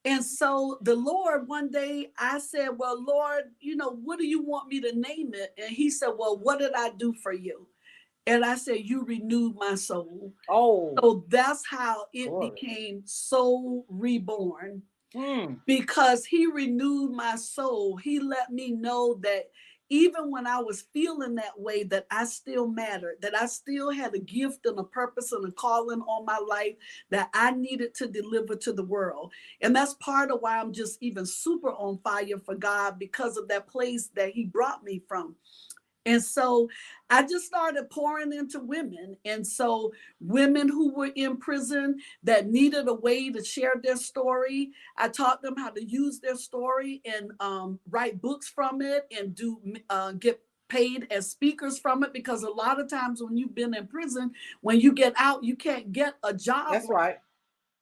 [SPEAKER 2] And so the Lord, one day I said, well, Lord, what do you want me to name it? And he said, well, what did I do for you? And I said, you renewed my soul.
[SPEAKER 1] Oh,
[SPEAKER 2] So that's how it
[SPEAKER 1] glory.
[SPEAKER 2] became Soul Reborn.
[SPEAKER 1] Mm.
[SPEAKER 2] Because he renewed my soul. He let me know that even when I was feeling that way, that I still mattered, that I still had a gift and a purpose and a calling on my life that I needed to deliver to the world. And that's part of why I'm just even super on fire for God, because of that place that he brought me from. And so I just started pouring into women. And so women who were in prison that needed a way to share their story, I taught them how to use their story and write books from it, and get paid as speakers from it. Because a lot of times when you've been in prison, when you get out, you can't get a job.
[SPEAKER 1] That's right.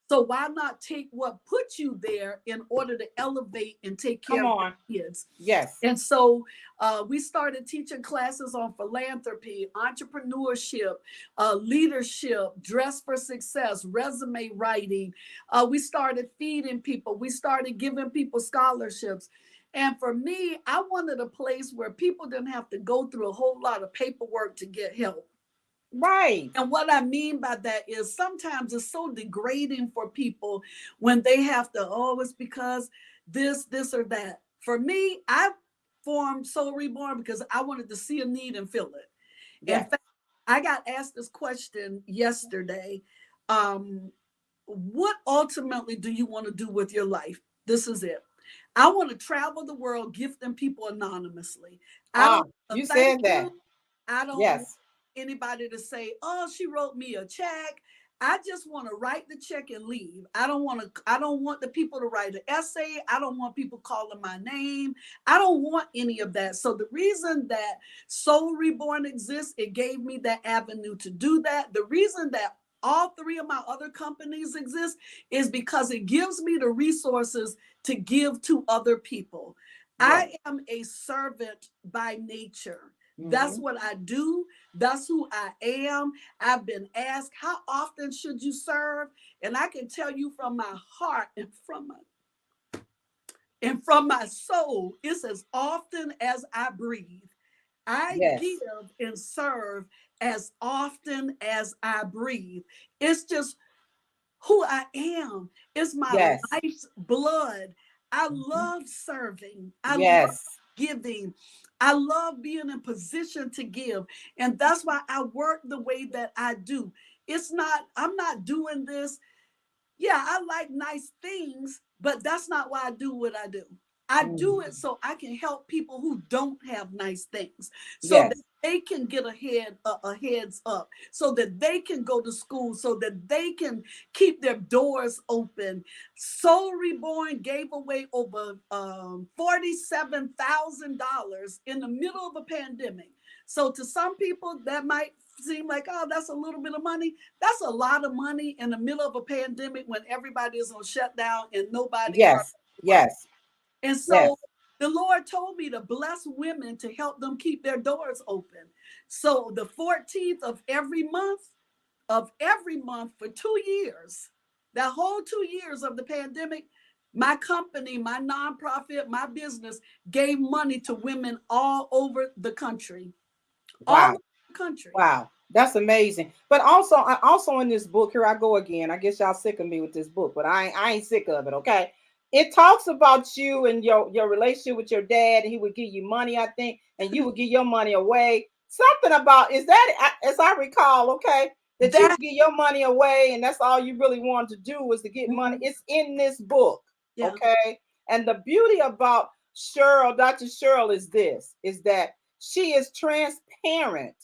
[SPEAKER 2] So why not take what put you there in order to elevate and take care
[SPEAKER 1] Come
[SPEAKER 2] of
[SPEAKER 1] on.
[SPEAKER 2] your kids?
[SPEAKER 1] Yes.
[SPEAKER 2] And so we started teaching classes on philanthropy, entrepreneurship, leadership, dress for success, resume writing. We started feeding people. We started giving people scholarships. And for me, I wanted a place where people didn't have to go through a whole lot of paperwork to get help.
[SPEAKER 1] Right.
[SPEAKER 2] And what I mean by that is sometimes it's so degrading for people when they have to, oh, it's because this or that. For me, I formed Soul Reborn because I wanted to see a need and fill it.
[SPEAKER 1] Yes.
[SPEAKER 2] In fact, I got asked this question yesterday. What ultimately do you want to do with your life? This is it. I want to travel the world gifting people anonymously. I don't
[SPEAKER 1] You
[SPEAKER 2] thank
[SPEAKER 1] said
[SPEAKER 2] you.
[SPEAKER 1] that.
[SPEAKER 2] I don't want
[SPEAKER 1] Yes.
[SPEAKER 2] anybody to say, oh, she wrote me a check. I just want to write the check and leave. I don't want the people to write an essay. I don't want people calling my name. I don't want any of that. So the reason that Soul Reborn exists, it gave me that avenue to do that. The reason that all three of my other companies exist is because it gives me the resources to give to other people.
[SPEAKER 1] Yes.
[SPEAKER 2] I am a servant by nature. That's
[SPEAKER 1] Mm-hmm.
[SPEAKER 2] what I do. That's who I am. I've been asked, how often should you serve? And I can tell you from my heart and from my soul, it's as often as I breathe. I
[SPEAKER 1] Yes.
[SPEAKER 2] give and serve as often as I breathe. It's just who I am. It's my
[SPEAKER 1] Yes.
[SPEAKER 2] life's blood. I
[SPEAKER 1] Mhm.
[SPEAKER 2] love serving. I love
[SPEAKER 1] Yes.
[SPEAKER 2] giving. I love being in position to give. And that's why I work the way that I do. I'm not doing this. Yeah, I like nice things, but that's not why I do what I do. I do
[SPEAKER 1] Mhm.
[SPEAKER 2] it so I can help people who don't have nice things, so that
[SPEAKER 1] Yes.
[SPEAKER 2] they can get a heads up, so that they can go to school, so that they can keep their doors open. Soul Reborn gave away over $47,000 in the middle of a pandemic. So to some people that might seem like, oh, that's a little bit of money. That's a lot of money in the middle of a pandemic when everybody is on shutdown and nobody hardly
[SPEAKER 1] Yes.
[SPEAKER 2] works.
[SPEAKER 1] Yes.
[SPEAKER 2] And
[SPEAKER 1] Yes.
[SPEAKER 2] so the Lord told me to bless women to help them keep their doors open. So the 14th of every month for 2 years, that whole 2 years of the pandemic, my company, my nonprofit, my business gave money to women all over the country. All
[SPEAKER 1] Wow.
[SPEAKER 2] over the country.
[SPEAKER 1] Wow. That's amazing. But also in this book, here I go again. I guess y'all sick of me with this book, but I ain't sick of it, okay? It talks about you and your relationship with your dad, and he would give you money, I think, and you would give your money away. Something about, is that, as I recall, okay, that you
[SPEAKER 2] That
[SPEAKER 1] would give your money away, and that's all you really wanted to do was to get money.
[SPEAKER 2] Mhm.
[SPEAKER 1] It's in this book,
[SPEAKER 2] Yeah.
[SPEAKER 1] okay? And the beauty about Dr. Cheryl is that she is transparent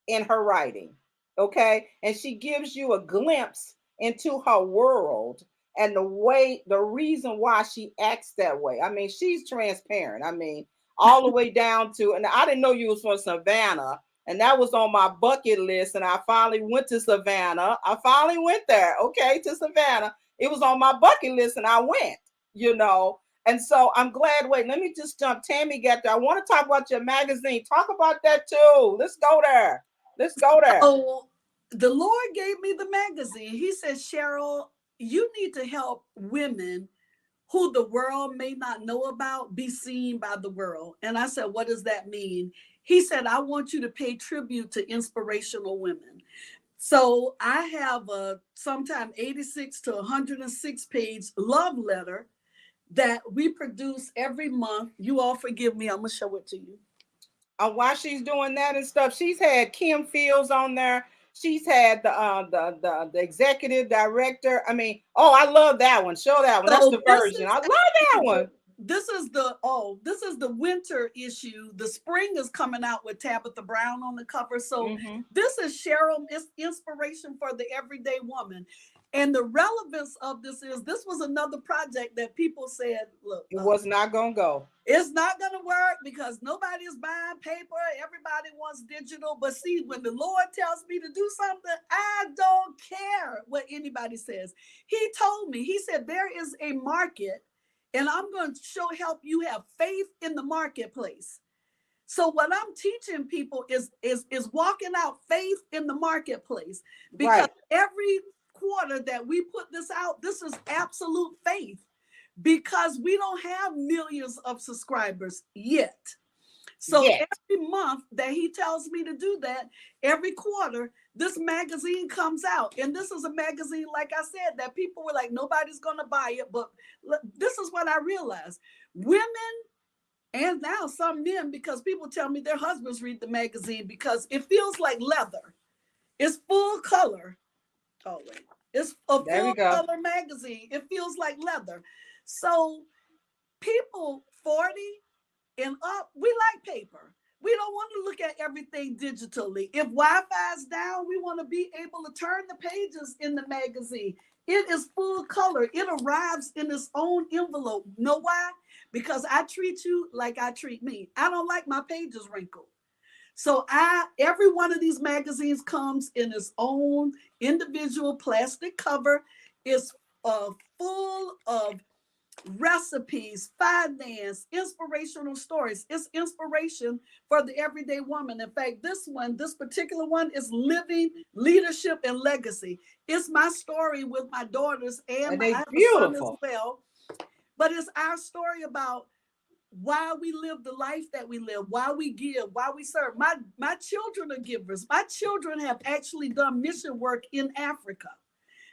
[SPEAKER 1] in her writing. Okay. And she gives you a glimpse into her world and the reason why she acts that way. I mean, she's transparent. I mean, all the way down to, and I didn't know you was from Savannah, and that was on my bucket list. And I finally went to Savannah. I finally went there, okay, to Savannah. It was on my bucket list, and I went, you know. And so I'm glad. Wait, let me just jump. Tammy got there. I want to talk about your magazine. Talk about that too. Let's go there. Let's go there.
[SPEAKER 2] Oh, the Lord gave me the magazine. He said, Cheryl, you need to help women who the world may not know about be seen by the world. And I said, what does that mean? He said, I want you to pay tribute to inspirational women. So I have a sometime 86 to 106 page love letter that we produce every month. You all forgive me. I'm going to show it to you.
[SPEAKER 1] While she's doing that and stuff, she's had Kim Fields on there. She's had the executive director. I mean, oh, I love that one. Show that one. That's
[SPEAKER 2] So
[SPEAKER 1] the version. I love that one.
[SPEAKER 2] This is the winter issue. The spring is coming out with Tabitha Brown on the cover. So this is Cheryl, inspiration for the everyday woman. And the relevance of this was another project that people said, look,
[SPEAKER 1] it was not going to go.
[SPEAKER 2] It's not going to work because nobody is buying paper. Everybody wants digital. But see, when the Lord tells me to do something, I don't care what anybody says. He told me, he said, there is a market and I'm going to help you have faith in the marketplace. So what I'm teaching people is walking out faith in the marketplace, because every quarter that we put this out, this is absolute faith, because we don't have millions of subscribers yet. So every month that he tells me to do that, every quarter, this magazine comes out. And this is a magazine, like I said, that people were like, nobody's going to buy it. But this is what I realized. Women, and now some men, because people tell me their husbands read the magazine because it feels like leather. It's full color. Oh, wait. It's a full color magazine. It feels like leather. So people 40 and up, we like paper. We don't want to look at everything digitally. If Wi-Fi is down, we want to be able to turn the pages in the magazine. It is full color. It arrives in its own envelope. Know why? Because I treat you like I treat me. I don't like my pages wrinkled. So every one of these magazines comes in its own individual plastic cover. It's full of recipes, finance, inspirational stories. It's inspiration for the everyday woman. In fact, this particular one is living leadership and legacy. It's my story with my daughters and my son as well. But it's our story about why we live the life that we live, why we give, why we serve. My children are givers. My children have actually done mission work in Africa.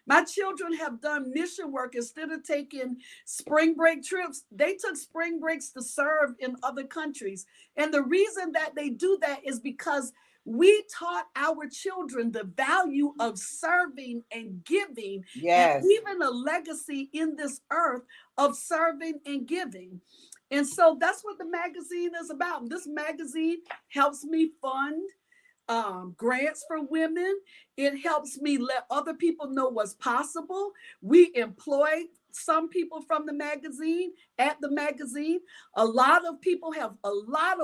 [SPEAKER 2] My children have done mission work. Instead of taking spring break trips, they took spring breaks to serve in other countries. And the reason that they do that is because we taught our children the value of serving and giving, and even a legacy in this earth of serving and giving. And so that's what the magazine is about. This magazine helps me fund grants for women. It helps me let other people know what's possible. We employ some people from the magazine at the magazine. A lot of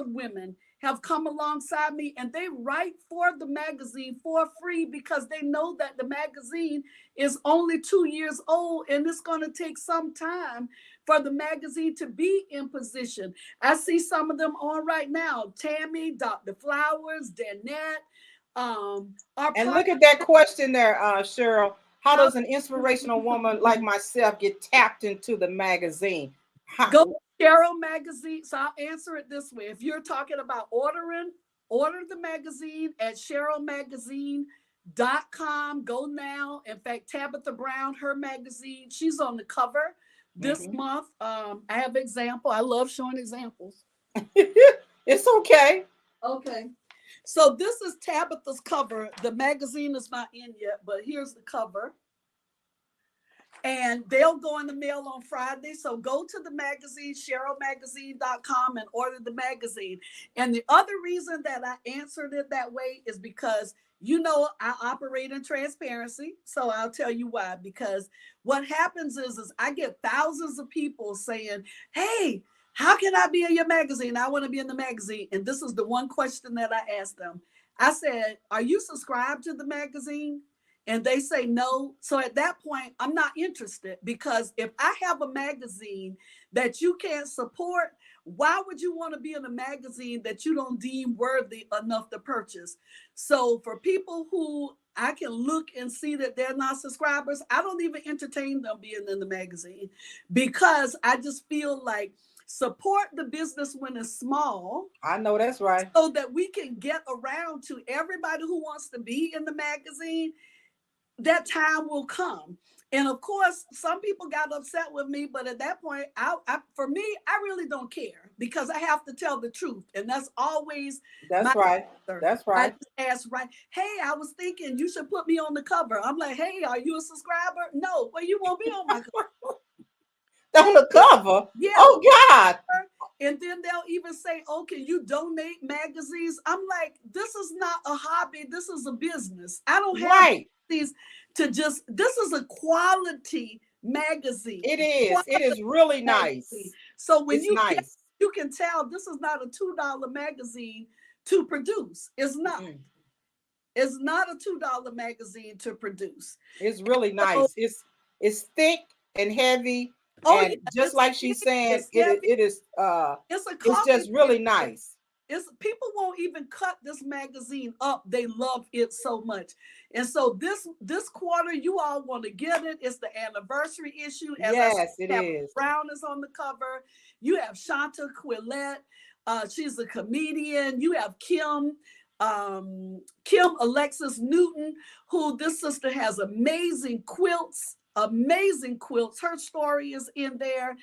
[SPEAKER 2] women have come alongside me, and they write for the magazine for free because they know that the magazine is only 2 years old and it's going to take some time for the magazine to be in position. I see some of them on right now. Tammy, Dr. Flowers, Danette.
[SPEAKER 1] And look at that question there, Cheryl. How does an inspirational woman like myself get tapped into the magazine?
[SPEAKER 2] Go to Cheryl Magazine. So I'll answer it this way. If you're talking about order the magazine at CherylMagazine.com. Go now. In fact, Tabitha Brown, her magazine, she's on the cover this month. I have example. I love showing examples.
[SPEAKER 1] It's okay.
[SPEAKER 2] Okay. So this is Tabitha's cover. The magazine is not in yet, but here's the cover. and they'll go in the mail on Friday. So go to the magazine, CherylMagazine.com, and order the magazine. And the other reason that I answered it that way is because, you know, I operate in transparency. So I'll tell you why. Because what happens is I get thousands of people saying, hey, how can I be in your magazine? I want to be in the magazine. And this is the one question that I asked them. I said, are you subscribed to the magazine? And they say no. So at that point, I'm not interested, because if I have a magazine that you can't support, why would you want to be in a magazine that you don't deem worthy enough to purchase? So for people who I can look and see that they're not subscribers, I don't even entertain them being in the magazine, because I just feel like support the business when it's small.
[SPEAKER 1] I know that's right.
[SPEAKER 2] So that we can get around to everybody who wants to be in the magazine. That time will come. And of course, some people got upset with me, but at that point, for me, I really don't care, because I have to tell the truth. And that's always
[SPEAKER 1] That's right.
[SPEAKER 2] answer.
[SPEAKER 1] That's
[SPEAKER 2] I
[SPEAKER 1] right.
[SPEAKER 2] just ask, right, hey, I was thinking you should put me on the cover. I'm like, hey, are you a subscriber? No, well, you won't be on my cover.
[SPEAKER 1] On the cover?
[SPEAKER 2] Yeah.
[SPEAKER 1] Oh, God.
[SPEAKER 2] And then they'll even say, oh, can you donate magazines? I'm like, this is not a hobby. This is a business. I don't have these to just, this is a quality magazine.
[SPEAKER 1] It is. It is really nice.
[SPEAKER 2] So when you can tell this is not a $2 magazine to produce. It's not. Mm-hmm. It's not a $2 magazine to produce.
[SPEAKER 1] It's really nice. It's thick and heavy. And just like she's saying, it is it's just really nice.
[SPEAKER 2] People won't even cut this magazine up. They love it so much. And so this quarter, you all want to get it. It's the anniversary issue.
[SPEAKER 1] Yes, it is.
[SPEAKER 2] Brown is on the cover. You have Shanta Quillette. She's a comedian. You have Kim Alexis Newton, who this sister has amazing quilts. Her story is in there.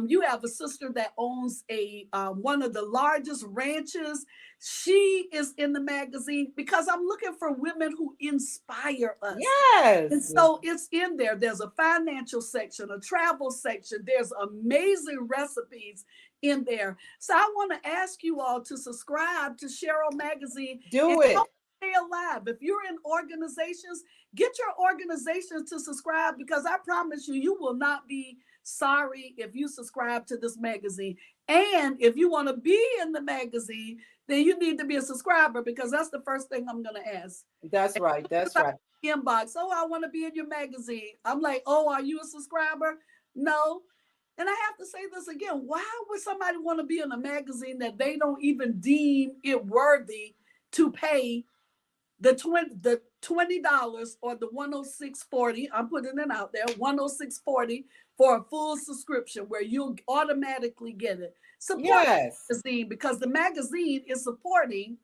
[SPEAKER 2] You have a sister that owns one of the largest ranches. She is in the magazine, because I'm looking for women who inspire us.
[SPEAKER 1] Yes.
[SPEAKER 2] And so it's in there. There's a financial section, a travel section. There's amazing recipes in there. So I want to ask you all to subscribe to Cheryl Magazine.
[SPEAKER 1] Do it.
[SPEAKER 2] Stay alive. If you're in organizations, get your organizations to subscribe, because I promise you will not be sorry if you subscribe to this magazine. And if you want to be in the magazine, then you need to be a subscriber, because that's the first thing I'm going to ask.
[SPEAKER 1] That's right. That's right.
[SPEAKER 2] Inbox. Oh, I want to be in your magazine. I'm like, oh, are you a subscriber? No. And I have to say this again. Why would somebody want to be in a magazine that they don't even deem it worthy to pay the $20 or the $106.40? I'm putting it out there, $106.40 for a full subscription where you'll automatically get it. Support the magazine, because the magazine is supporting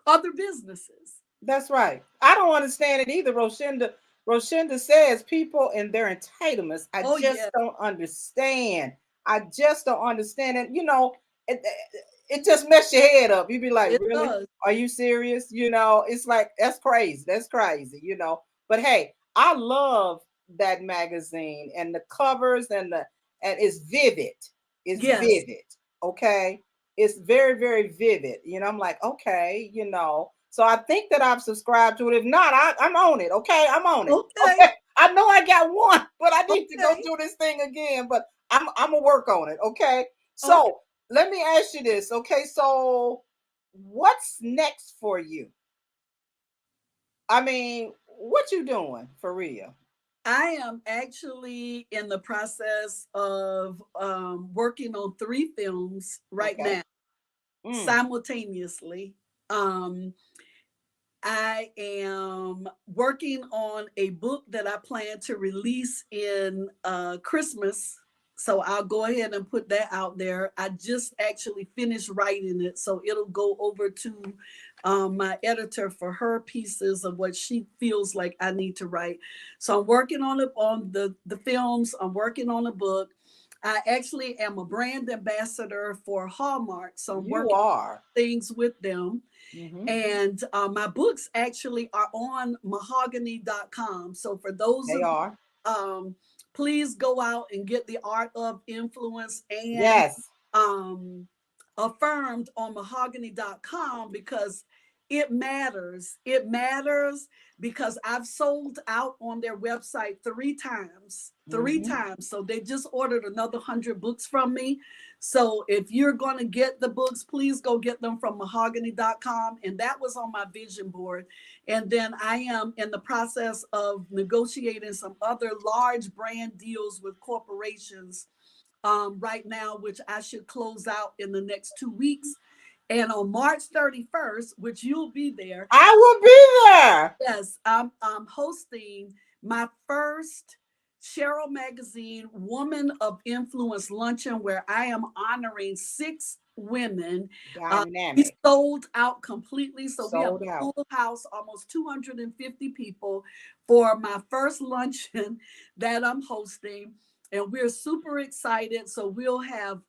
[SPEAKER 2] other businesses.
[SPEAKER 1] That's right. I don't understand it either, Roshinda. Roshinda says people and their entitlements. I just don't understand. I just don't understand it. You know, it just messes your head up. You be like, really? Are you serious? You know, it's like, that's crazy. That's crazy, you know. But hey, I love that magazine, and the covers and it's vivid. It's vivid. Okay. It's very, very vivid. You know, I'm like, okay, you know. So I think that I've subscribed to it. If not, I'm on it. Okay. I'm on it. Okay. I know I got one, but I need to go do this thing again. But I'm gonna work on it. Okay. So let me ask you this. Okay. So what's next for you? I mean, what you doing for real?
[SPEAKER 2] I am actually in the process of working on 3 films right now, simultaneously. I am working on a book that I plan to release in Christmas. So I'll go ahead and put that out there. I just actually finished writing it, so it'll go over to my editor for her pieces of what she feels like I need to write. So I'm working on it, on the films. I'm working on a book. I actually am a brand ambassador for Hallmark, so I'm working on things with them. Mm-hmm. And my books actually are on mahogany.com. So for those please go out and get the Art of Influence and
[SPEAKER 1] Yes.
[SPEAKER 2] um, affirmed on mahogany.com, because it matters. It matters because I've sold out on their website 3 times. Three
[SPEAKER 1] Mm-hmm.
[SPEAKER 2] times. So they just ordered another 100 books from me. So if you're going to get the books, please go get them from mahogany.com. And that was on my vision board. And then I am in the process of negotiating some other large brand deals with corporations right now, which I should close out in the next 2 weeks. And on March 31st, which you'll be there,
[SPEAKER 1] I will be there.
[SPEAKER 2] yes, I'm hosting my first Cheryl Magazine Woman of Influence luncheon, where I am honoring 6 women. We
[SPEAKER 1] Dynamic.
[SPEAKER 2] sold out completely. So we have
[SPEAKER 1] Sold
[SPEAKER 2] a
[SPEAKER 1] out.
[SPEAKER 2] full house, almost 250 people for my first luncheon that I'm hosting. And we're super excited. So we'll have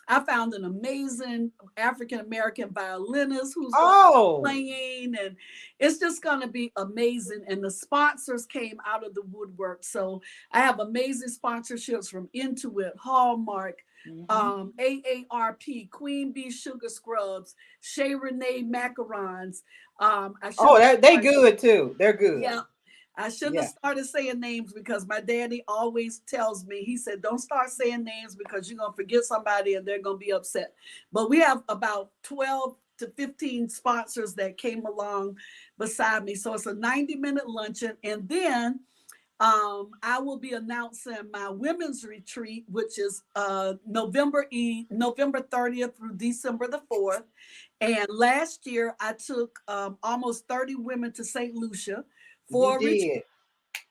[SPEAKER 2] I found an amazing African American violinist who's going to be
[SPEAKER 1] Oh,
[SPEAKER 2] playing, and it's just going to be amazing. And the sponsors came out of the woodwork. So I have amazing sponsorships from Intuit, Hallmark,
[SPEAKER 1] mm-hmm.
[SPEAKER 2] AARP, Queen Bee Sugar Scrubs, Chez Renee Macarons. I should
[SPEAKER 1] Oh,
[SPEAKER 2] have
[SPEAKER 1] they
[SPEAKER 2] started,
[SPEAKER 1] good too. They're good.
[SPEAKER 2] yeah, I shouldn't have
[SPEAKER 1] Yeah.
[SPEAKER 2] started saying names, because my daddy always tells me, he said, don't start saying names because you're going to forget somebody and they're going to be upset. But we have about 12 to 15 sponsors that came along beside me. So it's a 90-minute luncheon. And then I will be announcing my women's retreat, which is November 30th through December the 4th. And last year I took almost 30 women to St. Lucia
[SPEAKER 1] You
[SPEAKER 2] for a retreat.
[SPEAKER 1] did.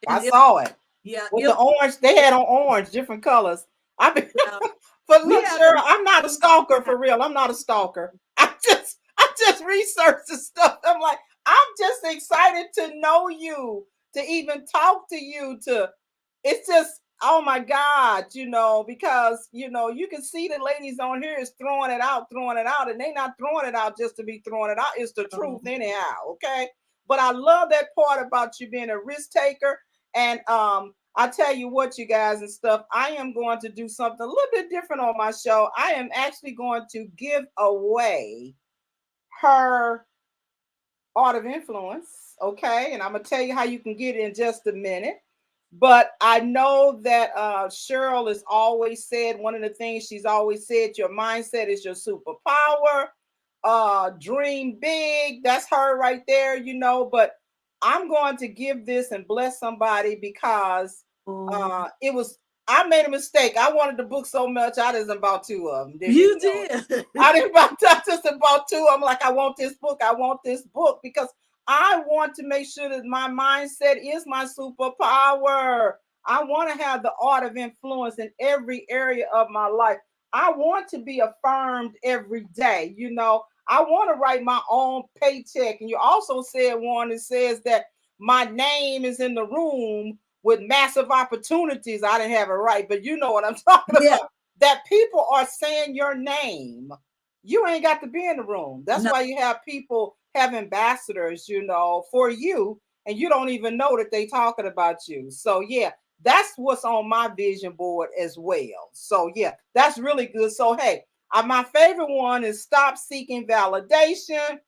[SPEAKER 1] I
[SPEAKER 2] And
[SPEAKER 1] saw it
[SPEAKER 2] yeah,
[SPEAKER 1] with the orange. They had on orange, different colors. I mean,
[SPEAKER 2] yeah,
[SPEAKER 1] but
[SPEAKER 2] we
[SPEAKER 1] look,
[SPEAKER 2] had
[SPEAKER 1] Cheryl, I'm not a
[SPEAKER 2] amazing
[SPEAKER 1] stalker
[SPEAKER 2] time.
[SPEAKER 1] for real. I'm not a stalker. I just researched the stuff. I'm like, I'm just excited to know you, to even talk to you. To it's just, oh my God, because you can see the ladies on here is throwing it out, and they not throwing it out just to be throwing it out. It's the truth
[SPEAKER 2] Um,
[SPEAKER 1] anyhow. Okay. But I love that part about you being a risk taker. And I tell you what, you guys and stuff, I am going to do something a little bit different on my show. I am actually going to give away her Art of Influence. Okay. And I'm going to tell you how you can get it in just a minute. But I know that Cheryl has always said, one of the things she's always said, your mindset is your superpower. Dream big. That's her right there, But I'm going to give this and bless somebody because
[SPEAKER 2] um,
[SPEAKER 1] it was. I made a mistake. I wanted the book so much. I just bought 2 of them. Didn't even
[SPEAKER 2] you
[SPEAKER 1] know it.
[SPEAKER 2] did.
[SPEAKER 1] I didn't buy. I just bought 2. I'm like, I want this book. I want this book because I want to make sure that my mindset is my superpower. I want to have the art of influence in every area of my life. I want to be affirmed every day. I want to write my own paycheck. And you also said one that says that my name is in the room with massive opportunities. I didn't have it right, but you know what I'm talking
[SPEAKER 2] Yeah.
[SPEAKER 1] about. That people are saying your name. You ain't got to be in the room. That's
[SPEAKER 2] No.
[SPEAKER 1] why you have people have ambassadors, for you, and you don't even know that they talking about you. So yeah, that's what's on my vision board as well. So yeah, that's really good. So hey, my favorite one is stop seeking validation.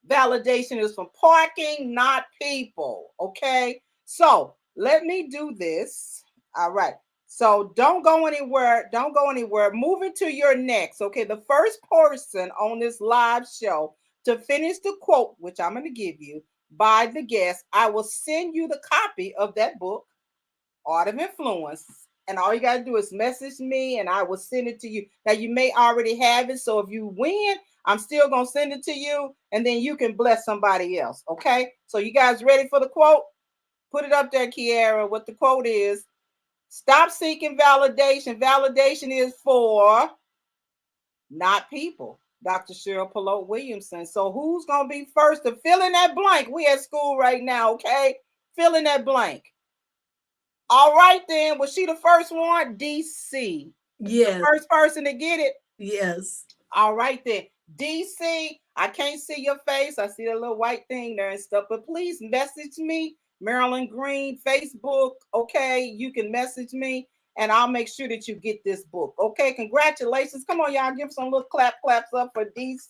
[SPEAKER 1] Validation is from parking, not people. Okay. So let me do this. All right. So don't go anywhere. Don't go anywhere. Moving to your next. Okay. The first person on this live show to finish the quote, which I'm going to give you by the guest, I will send you the copy of that book, Art of Influence. And all you got to do is message me and I will send it to you. Now, you may already have it. So if you win, I'm still going to send it to you and then you can bless somebody else. Okay. So you guys ready for the quote? Put it up there, Kiara. What the quote is: stop seeking validation. Validation is for not people. Dr. Cheryl Polote-Williamson. So who's going to be first to fill in that blank? We at school right now. Okay. Fill in that blank. All right, then. Was she the first one? DC. The
[SPEAKER 2] Yes.
[SPEAKER 1] first person to get it.
[SPEAKER 2] Yes.
[SPEAKER 1] All right, then. DC, I can't see your face. I see a little white thing there and stuff. But please message me Marilyn Green, Facebook. Okay, you can message me and I'll make sure that you get this book. Okay, congratulations. Come on, y'all, give some little claps up for DC.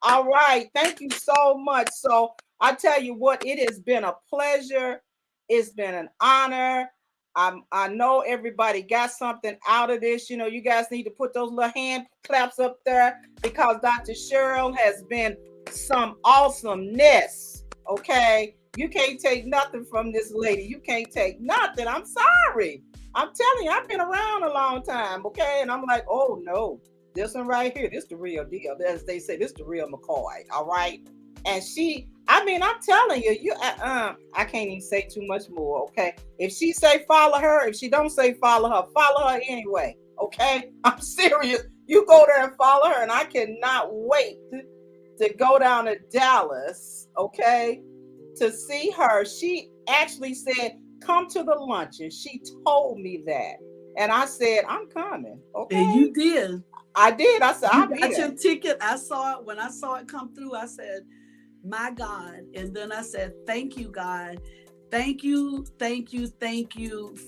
[SPEAKER 1] All right, thank you so much. So I tell you what, it has been a pleasure. It's been an honor. I know everybody got something out of this. You know, you guys need to put those little hand claps up there because Dr. Cheryl has been some awesomeness. Okay, you can't take nothing from this lady. You can't take nothing. I'm sorry. I'm telling you, I've been around a long time. Okay, and I'm like, oh no, this one right here, this the real deal. As they say, this the real McCoy. All right, and I'm telling you, I can't even say too much more. Okay, if she say follow her, if she don't say follow her anyway. Okay, I'm serious. You go there and follow her, and I cannot wait to go down to Dallas. Okay, to see her. She actually said, come to the luncheon. She told me that. And I said, I'm coming. Okay.
[SPEAKER 2] And you did.
[SPEAKER 1] I did. I said, I'll be there.
[SPEAKER 2] You got your ticket. I saw it. When I saw it come through, I said, my God. And then I said, thank you, God. Thank you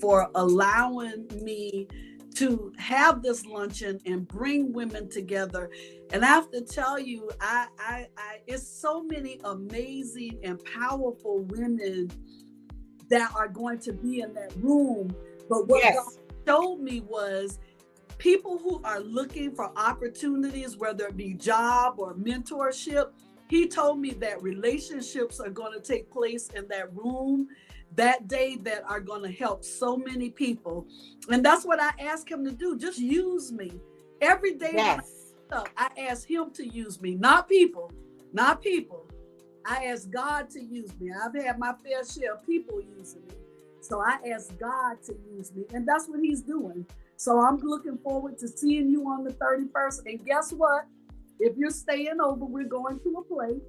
[SPEAKER 2] for allowing me to have this luncheon and bring women together. And I have to tell you, it's so many amazing and powerful women that are going to be in that room. But what God showed me was people who are looking for opportunities, whether it be job or mentorship. He told me that relationships are going to take place in that room that day that are going to help so many people. And that's what I asked him to do. Just use me. Every day I ask him to use me, not people. I ask God to use me. I've had my fair share of people using me. So I ask God to use me. And that's what he's doing. So I'm looking forward to seeing you on the 31st. And guess what? If you're staying over, we're going to a play.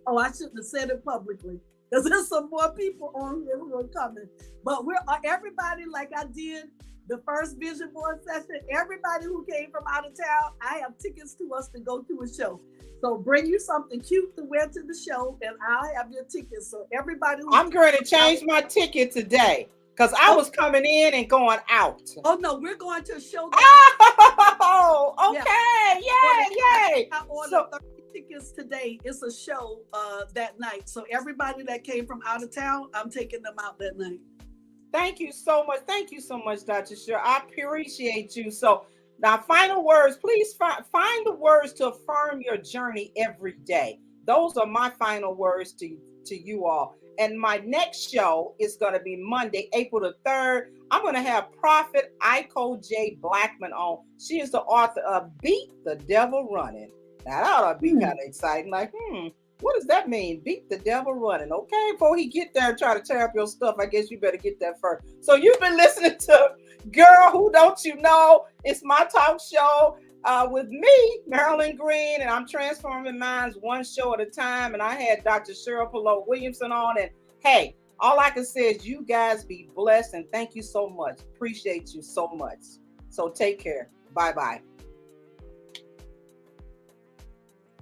[SPEAKER 2] Oh, I shouldn't have said it publicly because there's some more people on here who are coming. But everybody, like I did the first vision board session, everybody who came from out of town, I have tickets to us to go to a show. So bring you something cute to wear to the show, and I'll have your tickets. So everybody
[SPEAKER 1] I'm going to change my ticket today because I was coming in and going out.
[SPEAKER 2] Oh, no, we're going to a show.
[SPEAKER 1] Oh, okay. Yay.
[SPEAKER 2] I ordered 30 tickets today. It's a show that night. So everybody that came from out of town, I'm taking them out that night.
[SPEAKER 1] Thank you so much. Thank you so much, Dr. Cheryl. I appreciate you. So now, final words. Please find the words to affirm your journey every day. Those are my final words to you all. And my next show is going to be Monday, April the 3rd. I'm going to have Prophet Iko J. Blackman on. She is the author of Beat the Devil Running. Now, that ought to be kind of exciting. Like, what does that mean? Beat the devil running. Okay, before he get there and try to tear up your stuff, I guess you better get that first. So you've been listening to Girl Who Don't You Know. It's my talk show with me, Marilyn Green, and I'm transforming minds one show at a time. And I had Dr. Cheryl Polote-Williamson on. And hey, all I can say is you guys be blessed and thank you so much. Appreciate you so much. So take care. Bye-bye.